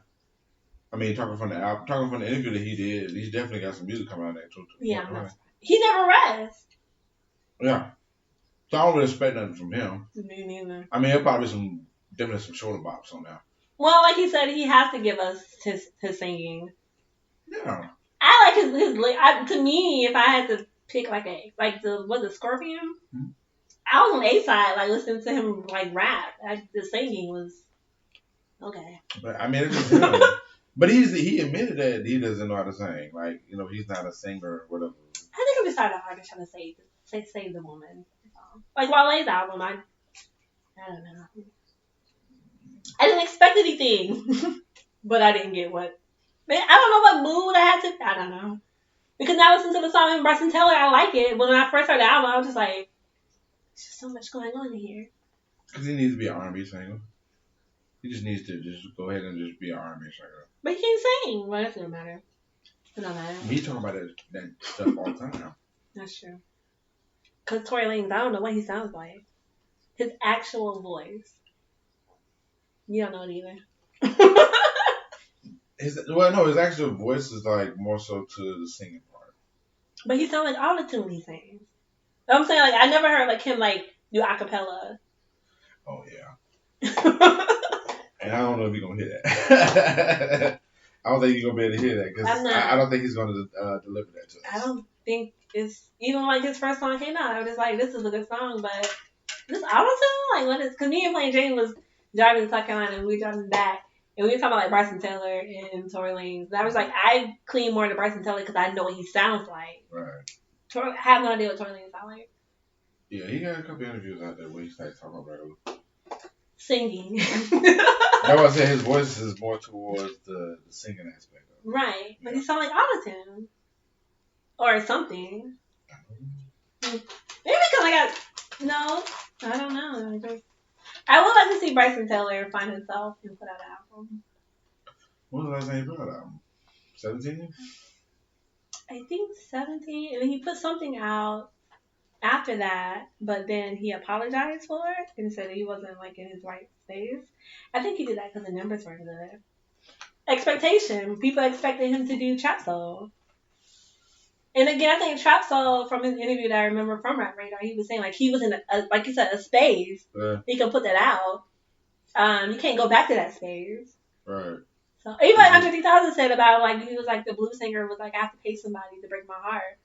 I mean, talking from the interview that he did, he's definitely got some music coming out next week. Yeah. He never rests. Yeah. So I don't really expect nothing from him. Me neither. I mean, there'll probably definitely some shoulder bops on there. Well, like he said, he has to give us his singing. Yeah. I like his to me, if I had to pick was it Scorpion? Mm-hmm. I was on A side, like listening to him like rap. The singing was okay. But I mean, it's just him. But he admitted that he doesn't know how to sing. Like, he's not a singer or whatever. I think he decided hard to try to save the woman. Like Wale's album, I don't know. I didn't expect anything, but I didn't get what. Man, I don't know what mood I had to. I don't know, because now I listen to the song in Bryson Tiller, I like it. But when I first heard the album, I was just like, "There's just so much going on in here." Because he needs to be an R&B singer. He just needs to just go ahead and just be an R&B singer. But he can't sing. Well, that doesn't matter. It don't matter. He's talking about that stuff all the time. That's true. Because Tory Lanez, I don't know what he sounds like. His actual voice. You don't know it either. His actual voice is like more so to the singing part. But he sounds like auto-tune he sings. I'm saying, like, I never heard like him like do acapella. Oh yeah. And I don't know if you're gonna hear that. I don't think you're gonna be able to hear that because I don't think he's gonna deliver that to us. I don't think it's even like his first song came out. I was just like, this is a good song, but this auto-tune, like, what is? Because me and Plain Jane was driving to South Carolina and we were driving back. And we were talking about like Bryson Tiller and Tory Lanez. And I was like, I clean more to Bryson Tiller because I know what he sounds like. Right. I have no idea what Tory Lanez sounds like. Yeah, he got a couple interviews out there where he starts talking about it. singing. That's why I say his voice is more towards the singing aspect of it. Right. But he sounds like autotune. Or something. Maybe because I got... No. I don't know. I would like to see Bryson Tiller find himself and put out an album. When was the last time he put out an album? 17? I think 17. And then he put something out after that, but then he apologized for it and said he wasn't like in his right space. I think he did that because the numbers weren't good. Expectation. People expected him to do trap soul. And again, I think trap soul, from his interview that I remember from Rap Radar, he was saying like he was in like you said, a space. Yeah. He could put that out. You can't go back to that space. Right. So even like Andre 3000 said about like he was like the blues singer was like I have to pay somebody to break my heart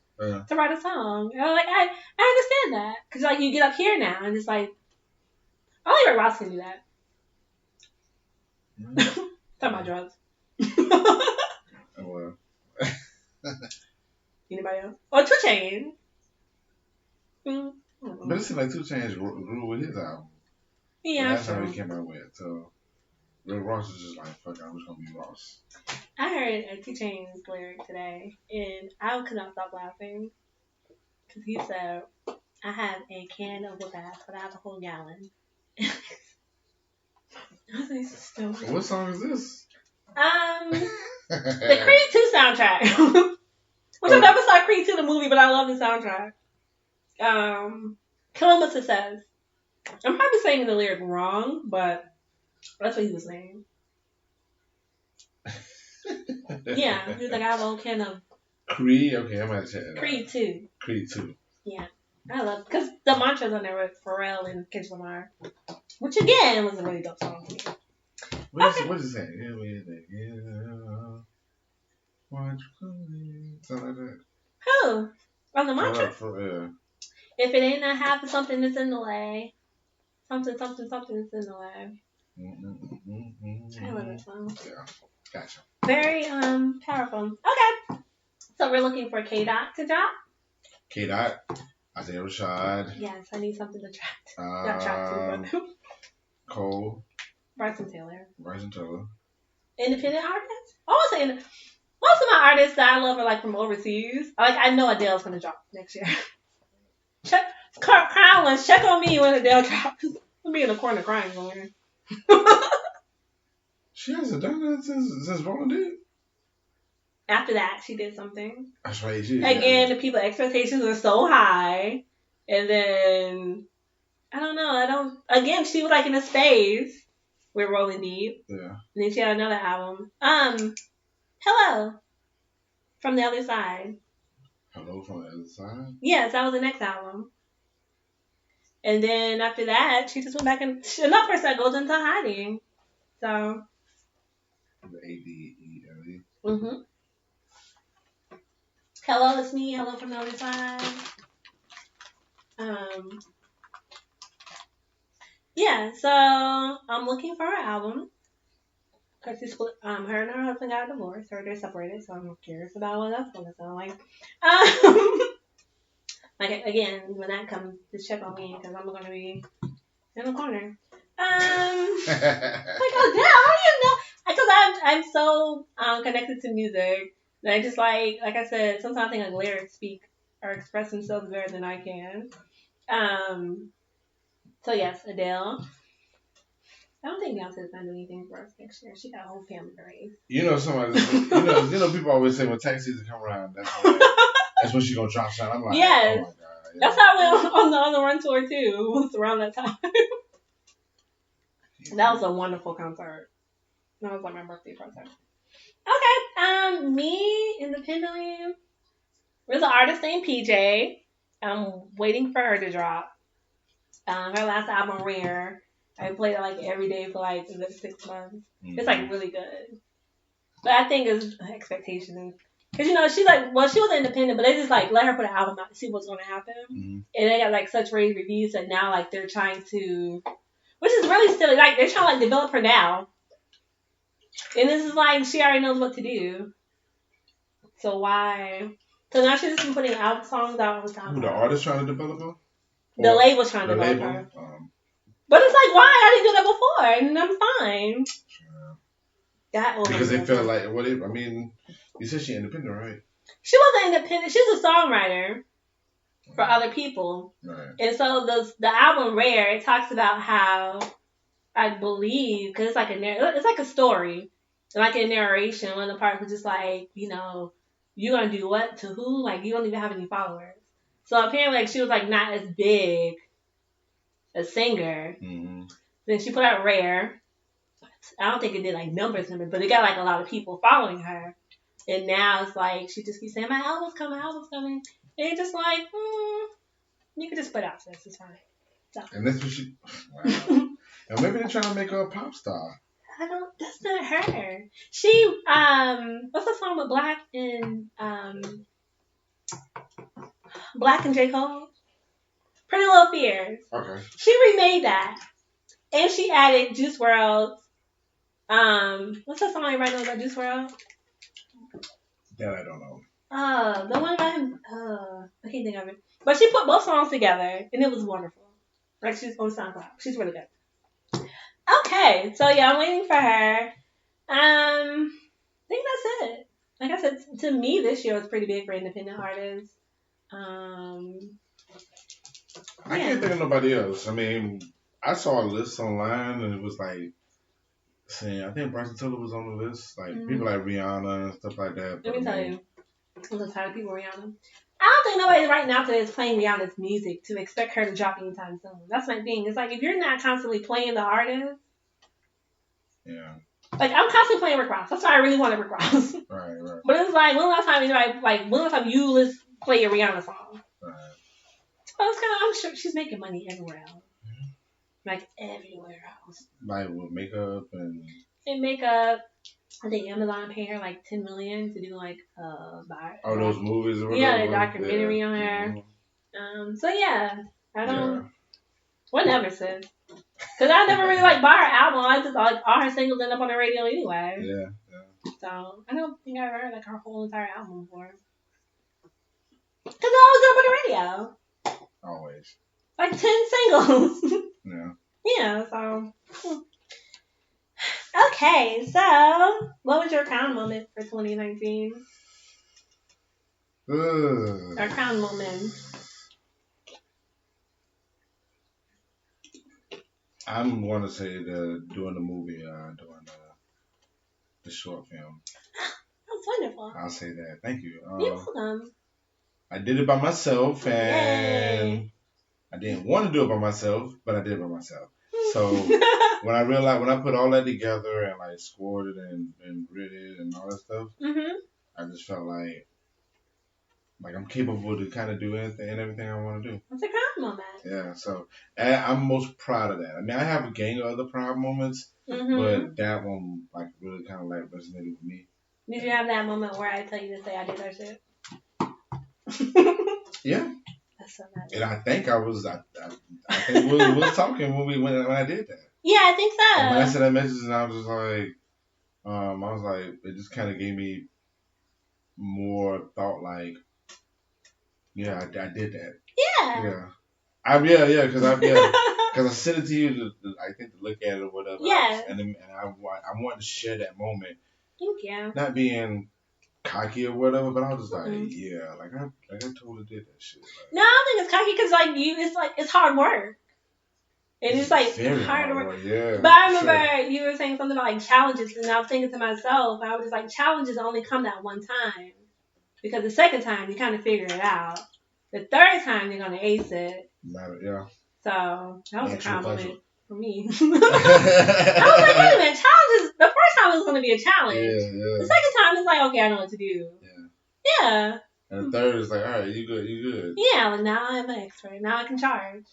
to write a song. And I'm like I understand that because like you get up here now and it's like only Rick Ross can do that. Talking about drugs. Oh, well. Anybody else? Or 2 Chainz. But it seemed like 2 Chainz grew with his album. Yeah, that's how he came out with. So Rick Ross is just like, fuck, I'm just gonna be Ross. I heard a 2 Chainz lyric today, and I could not stop laughing because he said, "I have a can of whip ass, but I have a whole gallon." I was like, stupid. What song is this? The Creed 2 soundtrack. Which I never saw Creed 2 the movie, but I love the soundtrack. Columbus says. I'm probably saying the lyric wrong, but that's what he was saying. Yeah, he was like, I have a whole can of Creed. Okay, I'm gonna check that. Creed 2. Creed 2. Yeah, I love because the mantras on there with Pharrell and Kendrick Lamar, which again was a really dope song to me. What is that? Something like that. Who? On the mantra? If it ain't not half of something that's in the way, something that's in the way. I love that song. Yeah, gotcha. Very powerful. Okay, so we're looking for K-Dot to drop. K-Dot, Isaiah Rashad. Yes, I need something to track. Not track to, but Cole. Bryson Tiller. Independent artists? I was saying most of my artists that I love are like from overseas. Like I know Adele's gonna drop next year. Check Crown ones. Check on me when Adele drops. I'll be in the corner crying somewhere. She hasn't done that since Rolling did. After that, she did something. That's right. Again, the people's expectations were so high, and then I don't know. Again, she was like in a space with Rolling Deep. Yeah. And then she had another album. Hello. From the Other Side. Hello from the Other Side? Yes, that was the next album. And then after that, she just went back and another person that goes into hiding. So. The AyeAye. Mm-hmm. Hello, it's me. Hello from the Other Side. Yeah, so I'm looking for her album. Because she split, her and her husband got divorced, or they're separated, so I'm curious about what that's going to sound like. Like, again, when that comes, just check on me, because I'm going to be in the corner. Like, oh, damn, how do you know? Because I'm so connected to music that I just, like I said, sometimes I think like lyrics speak or express themselves better than I can. So, yes, Adele. I don't think Beyonce's gonna do anything for us next year. She got a whole family to raise. You know, people always say when tax season come around, that's when she's gonna drop shot. I'm like, yes. Oh my god. Yeah. That's how I went on the Run tour too. It was around that time. That was a wonderful concert. That was like my birthday present. Okay, me independently. There's an artist named PJ. I'm waiting for her to drop. Her last album, Rare. I played it like every day for like a good 6 months. Mm-hmm. It's like really good. But I think it's expectations. Because, you know, she was independent, but they just like let her put an album out to see what's going to happen. Mm-hmm. And they got like such rave reviews that now like they're trying to, which is really silly. Like they're trying to like develop her now. And this is like, she already knows what to do. So why? So now she's just been putting songs out all the time. Who, the artist trying to develop her? The label's trying to develop her. But it's like, why? I didn't do that before, and I'm fine. Because they felt like I mean, you said she's independent, right? She wasn't independent. She's a songwriter for other people. Right. And so the album Rare, it talks about how, I believe, because it's like a story, like a narration. One of the parts was just like, you know, you're gonna do what to who? Like, you don't even have any followers. So apparently, like, she was like not as big a singer. Mm-hmm. Then she put out Rare. I don't think it did like numbers, but it got like a lot of people following her. And now it's like she just keeps saying, my album's coming. And it's just like, you can just put out this. It's fine. So. And that's what she. Wow. And maybe they're trying to make her a pop star. That's not her. She, what's the song with Black and J. Cole? Pretty Little Fears. Okay. She remade that. And she added Juice WRLD's, what's that song right now about Juice WRLD? That I don't know. The one about him, I can't think of it. But she put both songs together, and it was wonderful. Like, she's on SoundCloud. She's really good. Okay, so yeah, I'm waiting for her. I think that's it. Like I said, to me, this year was pretty big for independent artists. I can't think of nobody else. I mean, I saw a list online, and it was like saying, I think Bryson Tiller was on the list. Like, people like Rihanna and stuff like that. Let me tell you, I'm so tired of people Rihanna. I don't think nobody right now today is playing Rihanna's music to expect her to drop anytime soon. That's my thing. It's like, if you're not constantly playing the artist. Yeah. Like, I'm constantly playing Rick Ross. That's why I really want Rick Ross. Right. But it's like, when the last time you play a Rihanna song? Right. So it's kind of, I'm sure she's making money everywhere else. Mm-hmm. Like, everywhere else. Like, with makeup and makeup. I think Amazon paid her like $10 million to do like those movies or whatever. Yeah, the documentary on her. Mm-hmm. So yeah, I don't. Yeah. Whatever, sis. Because I never really like bought her album. I just like all her singles end up on the radio anyway. Yeah. So I don't think I ever heard like her whole entire album before. Because it always up on the radio. Always. Like 10 singles. Yeah. Yeah. So. Okay, so what was your crown moment for 2019? Our crown moment. I'm going to say doing the movie, doing the short film. That's wonderful. I'll say that. Thank you. You're welcome. I did it by myself, and Yay. I didn't want to do it by myself, but I did it by myself. So when I put all that together and like scored it and read it and all that stuff, I just felt like I'm capable to kind of do anything and everything I want to do. It's a proud moment. Yeah, so I'm most proud of that. I mean, I have a gang of other proud moments, but that one really kind of resonated with me. Did you have that moment where I tell you to say I did that shit? Yeah. That's so nice. And I think I think we was talking when I did that. Yeah, I think so. And when I said that message, and I was just like, it just kind of gave me more thought. Like, yeah, I did that. Yeah. Yeah. Because I sent it to you to look at it or whatever. Yeah. And I wanted to share that moment. Thank you. Not being cocky or whatever, but I was just yeah, I totally did that shit. No, I don't think it's cocky because it's hard work. And it's hard work. Yeah. But I remember you were saying something about challenges, and I was thinking to myself, I was just challenges only come that one time, because the second time you kind of figure it out. The third time you're gonna ace it. Yeah. So that was a compliment for me. I was like, wait a minute, challenges. The first time it was gonna be a challenge. Yeah. The second time it's like, okay, I know what to do. Yeah. And the third is like, all right, you good. Yeah, now I'm an expert. Now I can charge.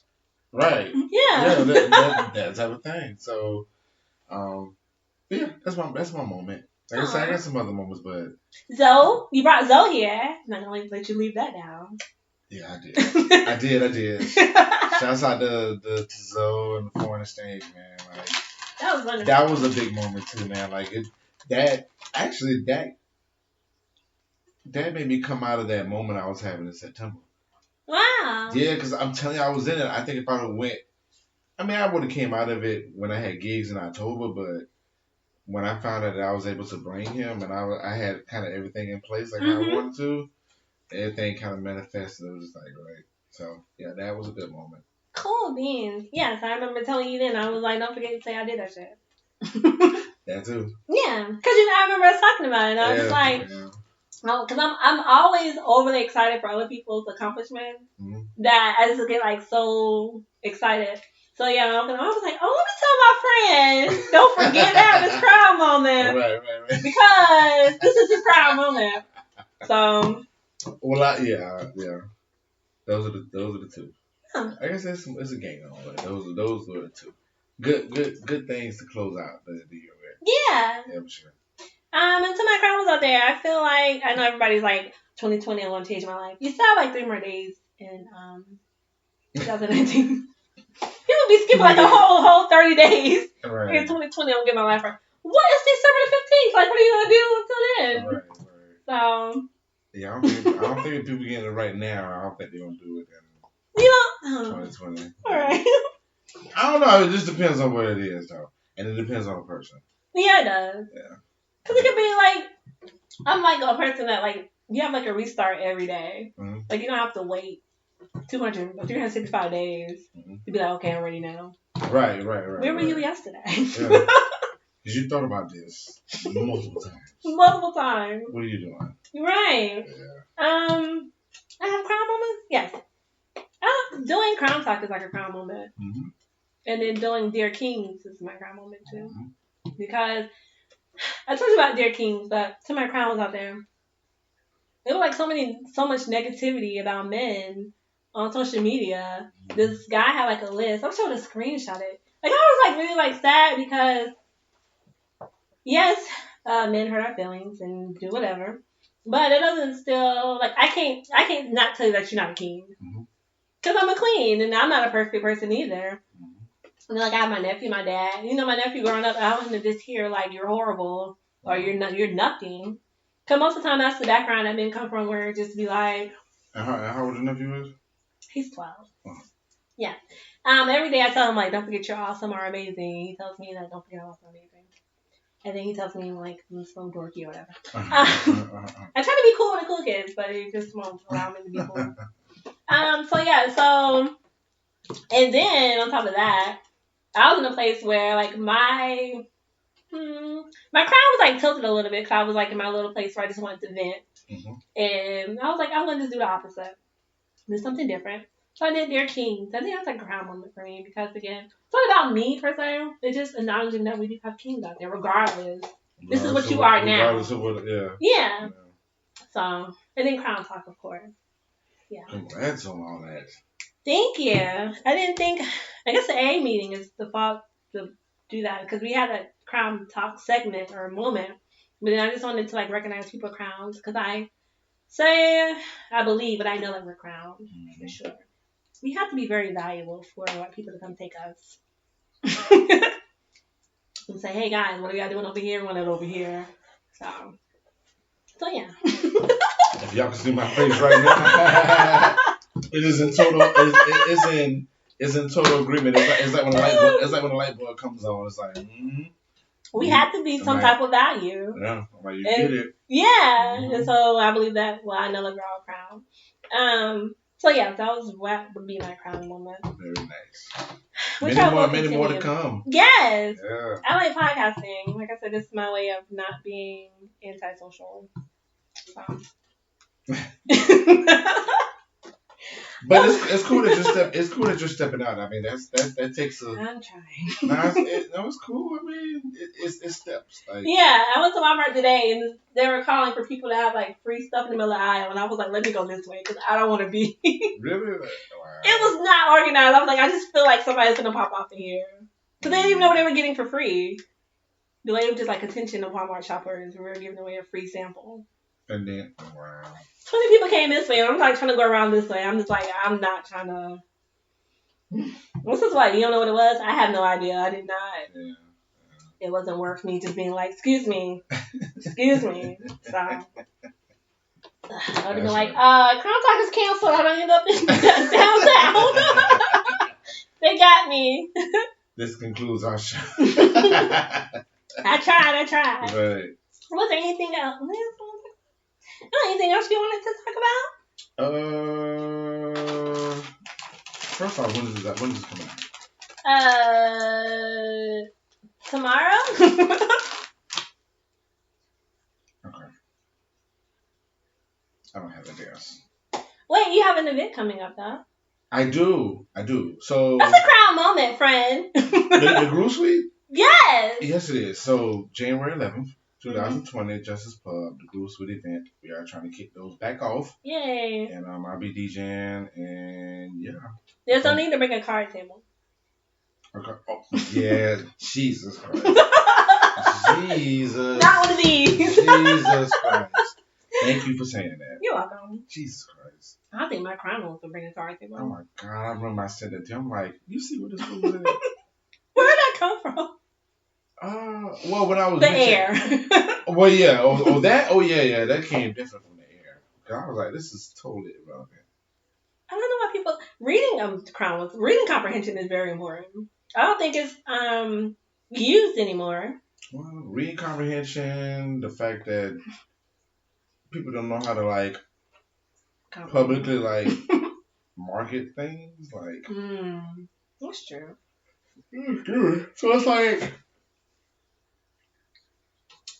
Right. Yeah. That type of thing. So, yeah, that's my moment. Like I said, I got some other moments, but Zoe, you brought Zoe here. Not gonna let you leave that down. Yeah, I did. I did. Shouts out to Zoe and the Foreign Exchange, man. That was wonderful. That was a big moment too, man. That made me come out of that moment I was having in September. Wow. Yeah, because I'm telling you, I was in it. I think if I I mean, I would have came out of it when I had gigs in October, but when I found out that I was able to bring him and I had kind of everything in place like how I wanted to, everything kind of manifested. It was just like, right. So, yeah, that was a good moment. Cool beans. Yes, I remember telling you then. I was like, don't forget to say I did that shit. That too. Yeah, because I remember us talking about it. And I was like, no, because I'm always overly excited for other people's accomplishments that I just get like so excited. So yeah, I was like, oh, let me tell my friends, don't forget to have this proud moment. Right. Because this is his proud moment. So. Well, yeah. Those are the two. Huh. I guess it's a gang on, but those were the two. Good things to close out the year with. Yeah. Yeah, for sure. And to my crowns out there, I feel like I know everybody's like 2020 I want to change my life. You still have like 3 more days in 2019. People be skipping like a whole 30 days. Right. In 2020 I'm getting my life right. What is December the 15th? Like, what are you gonna do until then? Right. So. Yeah, I don't think if people getting it right now, I don't think they're gonna do it in 2020. All right. I don't know. It just depends on what it is, though, and it depends on the person. Yeah, it does. Yeah. Cause it could be like, I'm like a person that like you have like a restart every day. Mm-hmm. Like you don't have to wait 365 days to be like, okay, I'm ready now. Right. Where were you yesterday? Yeah. Because you thought about this multiple times. Multiple times. What are you doing? Right. Yeah. I have crown moments. Yes. Doing CrownTalk is like a crown moment. Mm-hmm. And then doing Dear Kings is my crown moment too. Mm-hmm. Because I told you about Dear Kings, but to my crowns out there, there was like so much negativity about men on social media. Mm-hmm. This guy had like a list. I'm sure to screenshot it. Like I was like really like sad because yes, men hurt our feelings and do whatever, but it doesn't still like I can't not tell you that you're not a king. Mm-hmm. Because I'm a queen, and I'm not a perfect person either. And then, like, I have my nephew, my dad. You know, my nephew growing up, I wasn't just hear, like, you're horrible, or you're nothing. Because most of the time, that's the background that men come from, where it just be like... And how old your nephew is? He's 12. Oh. Yeah. Every day I tell him, like, don't forget you're awesome or amazing. He tells me that don't forget I'm awesome or amazing. And then he tells me, like, I'm so dorky or whatever. I try to be cool with the cool kids, but it just won't allow me to be cool. And then on top of that, I was in a place where like my crown was like tilted a little bit because I was like in my little place where I just wanted to vent. Mm-hmm. And I was like, I'm going to just do the opposite. Do something different. So I did Dear Kings. I think that's like a crown moment for me because again, it's not about me per se. It's just acknowledging that we do have kings out there regardless. This is what you are now. Yeah. So, and then CrownTalk, of course. Yeah. Congrats on all that. Thank you. I guess the AyeAye meeting is the fault to do that because we had a CrownTalk segment or moment, but then I just wanted to like recognize people's crowns because I believe, but I know that we're crowned for sure. We have to be very valuable for people to come take us and say, hey guys, what are y'all doing over here? We want it over here. So yeah. If y'all can see my face right now, it is in total. It's in total agreement. It's like when a light bulb comes on. It's like we have to be some type of value. Yeah, like you get it. Yeah, and so I believe that. Well, I know that we're all crowned. So yeah, that was what would be my crown moment. Very nice. Many more to come. Yes. Yeah. I like podcasting. Like I said, this is my way of not being antisocial. But it's cool that you're stepping out. I mean, that takes a. I'm trying. It's cool. I mean, it's steps. Like, yeah, I went to Walmart today and they were calling for people to have like free stuff in the middle of the aisle, and I was like, let me go this way because I don't want to be. Really? Wow. It was not organized. I was like, I just feel like somebody's gonna pop off in here because they didn't even know what they were getting for free. The lady was just like, attention to Walmart shoppers. We were giving away a free sample. And then, wow. 20 people came this way, and I'm like trying to go around this way. I'm just like, I'm not trying to. What's this like? You don't know what it was? I have no idea. I did not. Yeah. It wasn't worth me just being like, excuse me. So, I would have been like, CrownTalk is canceled. I don't end up in downtown. They got me. This concludes our show. I tried. Right. Was there anything else? Anything else you wanted to talk about? First off, when is this coming out? Tomorrow. Okay. I don't have anything else. Wait, you have an event coming up, though. I do. So that's a crown moment, friend. the Groove Suite? Yes. Yes, it is. So January 11th, 2020, Justice Pub, the Groove Suite event. We are trying to kick those back off. Yay. And I'll be DJing, and yeah. There's no need to bring a card table. Okay. Oh, yeah. Jesus Christ. Jesus. Not one of these. Jesus Christ. Thank you for saying that. You're welcome. Jesus Christ. I think my crown wants to bring a card table. Oh my God. I remember I said that to him. I'm like, you see what this food is? Where did that come from? Well, when I was the air. Well, yeah. Oh, that. Oh, yeah. That came different from the air. I was like, this is totally irrelevant. I don't know why people reading comprehension is very important. I don't think it's used anymore. Well, reading comprehension, the fact that people don't know how to publicly market things That's true. So it's like,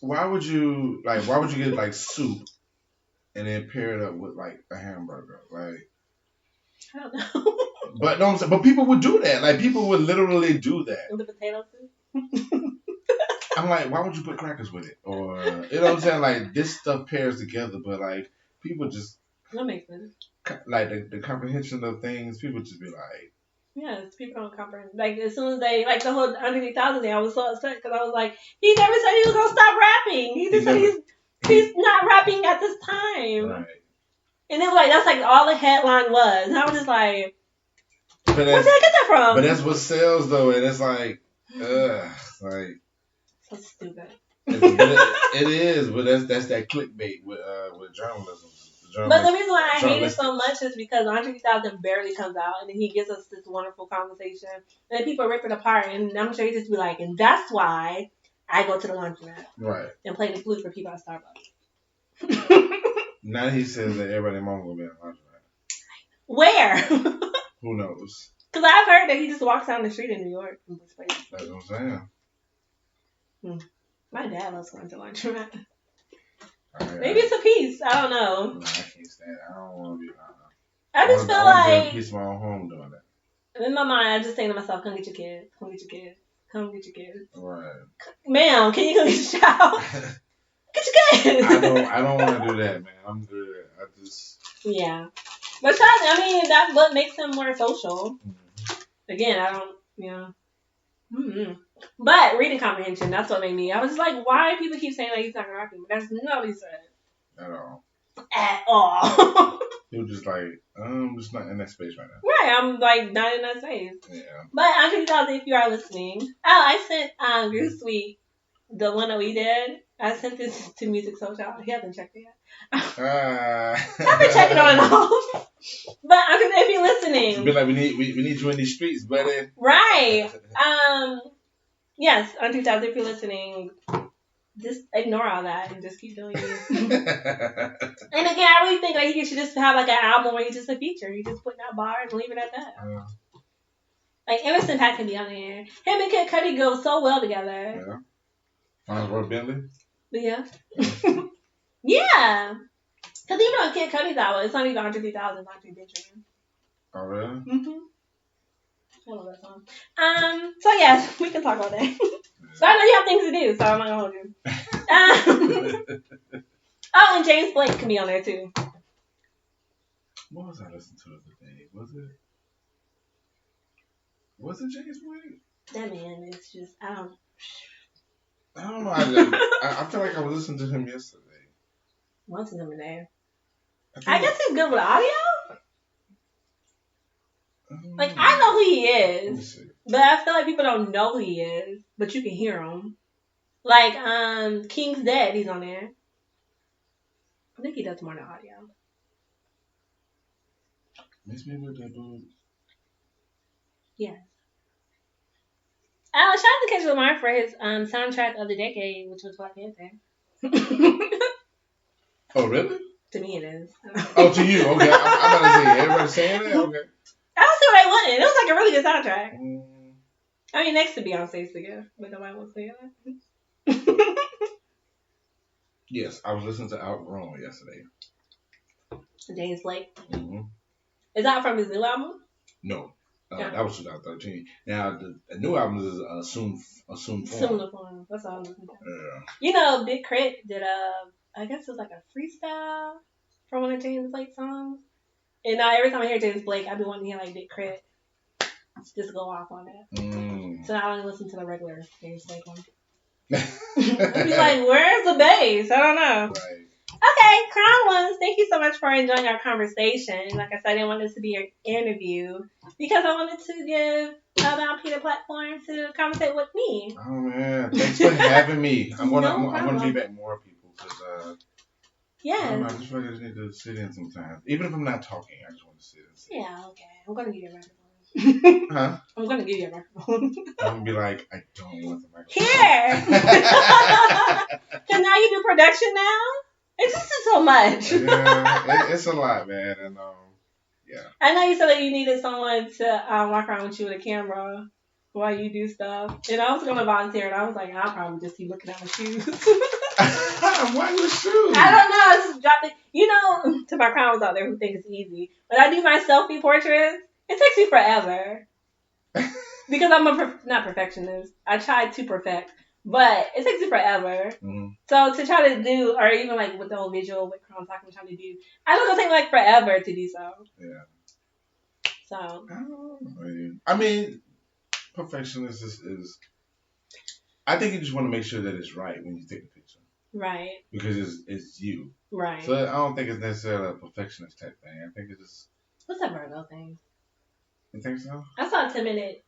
why would you get soup and then pair it up with a hamburger? I don't know. But no, I'm saying, but people would do that. People would literally do that. With the potato soup. I'm like, why would you put crackers with it? Or you know what I'm saying? This stuff pairs together, but people just that makes sense. The comprehension of things, people just be like. Yes, people don't comprehend. As soon as they the whole under 3,000 thing, I was so upset because I was like, he never said he was gonna stop rapping. He just said he's not rapping at this time. Right. And it was that's all the headline was. And I was just like, where did I get that from? But that's what sells though, and it's so stupid. It is, but that's that clickbait with journalism. But the reason why I hate it so much is because Andre 3000 barely comes out, and then he gives us this wonderful conversation, and then people rip it apart, and I'm sure he just be like, and that's why I go to the laundromat, right, and play the flute for people at Starbucks. Now he says that everybody mama will be at the laundromat. Where? Who knows? Because I've heard that he just walks down the street in New York. That's what I'm saying. My dad loves going to the laundromat. Maybe it's a piece. I don't know. No, I can't stand it. I don't want to be. I just feel like a piece of my own home doing that. In my mind, I just say to myself, "Come get your kids. Come get your kids. Come get your kids." Right. Ma'am, can you come get your child? Get your kids. I don't want to do that, man. I'm good. I just. Yeah, but that's what makes him more social. Mm-hmm. Again, I don't. Mm-hmm. But reading comprehension, that's what made me. I was just like, why people keep saying he's not rapping? But that's not what he said. At all. He was just I'm just not in that space right now. Right, I'm not in that space. Yeah. But Andre 3000, if you are listening, I sent Groove Suite, the one that we did. I sent this to Music Social. He hasn't checked it yet. I've been checking on and off. But Andre, if you're listening, be like, we need you in these streets, buddy. Right. Yes, Andre 3000, if you're listening, just ignore all that and just keep doing it. And again, I really think he should just have an album where he's just a feature. He just putting out bars and leave it at that. Emerson Paak can be on there. Him and Kid Cudi go so well together. Yeah. Farnsworth Bentley. Yeah. Yeah. Because even on Kid Cudi's album, it's not even Andre 3000, it's Andre Benjamin. Oh, really? Mm-hmm. I love that song. So yes, we can talk all day. So I know you have things to do, so I'm not gonna hold you. Oh, and James Blake can be on there too. What was I listening to the other day? Was it James Blake? That man is just I don't know. I feel like I was listening to him yesterday. What's his name there? I guess he's good with audio. I know who he is, but I feel like people don't know who he is, but you can hear him. King's Dead, he's on there. I think he does more than audio. Miss me with that boob. Yes. Shout out to Kendrick Lamar for his soundtrack of the decade, which was Black Panther. Oh, really? To me, it is. Oh, to you? Okay. I'm about to say, everybody saying that? Okay. I don't see why they wouldn't. It was like a really good soundtrack. I mean, next to Beyonce's together, but nobody wants to hear that. Yes, I was listening to Outgrown yesterday. James Blake. Mm-hmm. Is that from his new album? No. That was 2013. Now, the new album is Assume Form. Assume the Form. That's all I'm listening to. Yeah. You know, Big Crit did I guess it was like a freestyle for one of James Blake's songs. And now every time I hear James Blake, I be wanting to hear like Big Crit just go off on it. So I only listen to the regular James Blake one. I'd be like, where's the bass? I don't know. Right. Okay, Crown Ones, thank you so much for enjoying our conversation. Like I said, I didn't want this to be an interview because I wanted to give Mount Peter platform to conversate with me. Oh man, thanks for having me. I'm gonna be back more people because I just feel like I just need to sit in sometimes. Even if I'm not talking, I just want to sit and sit. Yeah, okay. I'm gonna give you a microphone. Huh? I'm gonna give you a microphone. I'm gonna be like, I don't want the microphone. Here. Cause now you do production now. It's just so much. Yeah, it's a lot, man, and yeah. I know you said that you needed someone to walk around with you with a camera while you do stuff, and I was gonna volunteer, and I was like, I'll probably just keep looking at my shoes. Why your shoes? I don't know. I just dropped it. You know, to my crowns out there who think it's easy, when I do my selfie portraits, it takes me forever because I'm not perfectionist. I try to perfect. But it takes me forever. Mm-hmm. So to try to do, or even like with the whole visual, what CrownTalk I'm trying to do, I know it'll take like forever to do so. Yeah. So. I mean, perfectionist is. I think you just want to make sure that it's right when you take the picture. Right. Because it's you. Right. So I don't think it's necessarily a perfectionist type thing. I think it's just. What's that Virgo thing? You think so? I saw a 10-minute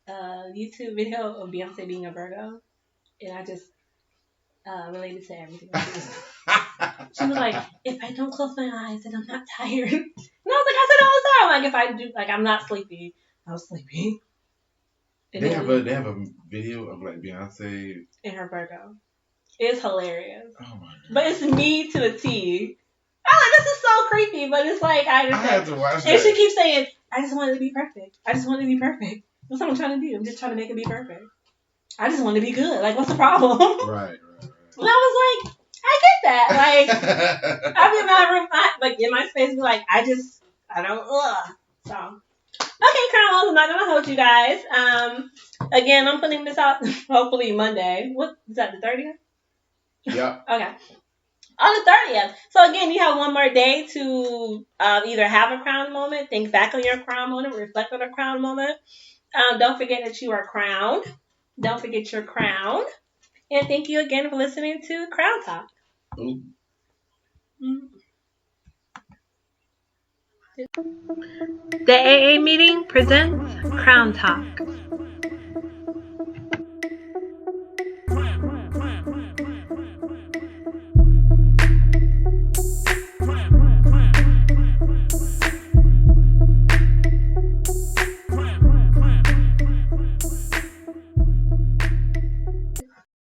YouTube video of Beyonce being a Virgo. And I just related to everything. She was like, if I don't close my eyes and I'm not tired. And I was like, I said all the time. Like, if I do, like, I'm not sleepy. I was sleepy. They have a video of, like, Beyonce. In her Virgo. It's hilarious. Oh, my God. But it's me to a T. I'm like, this is so creepy. But it's like, I understand. I have to watch that. And she keeps saying, I just want it to be perfect. I just want it to be perfect. That's what I'm trying to do. I'm just trying to make it be perfect. I just want to be good. Like, what's the problem? Right. And I was like, I get that. Like, I'll be in my room, like, in my space, be like, I don't, So, okay, Crown, I'm not going to hold you guys. Again, I'm putting this out, hopefully, Monday. What, is that the 30th? Yeah. Okay. On the 30th. So, again, you have one more day to either have a crown moment, think back on your crown moment, reflect on a crown moment. Don't forget that you are crowned. Don't forget your crown. And thank you again for listening to Crown Talk. The AyeAye meeting presents Crown Talk.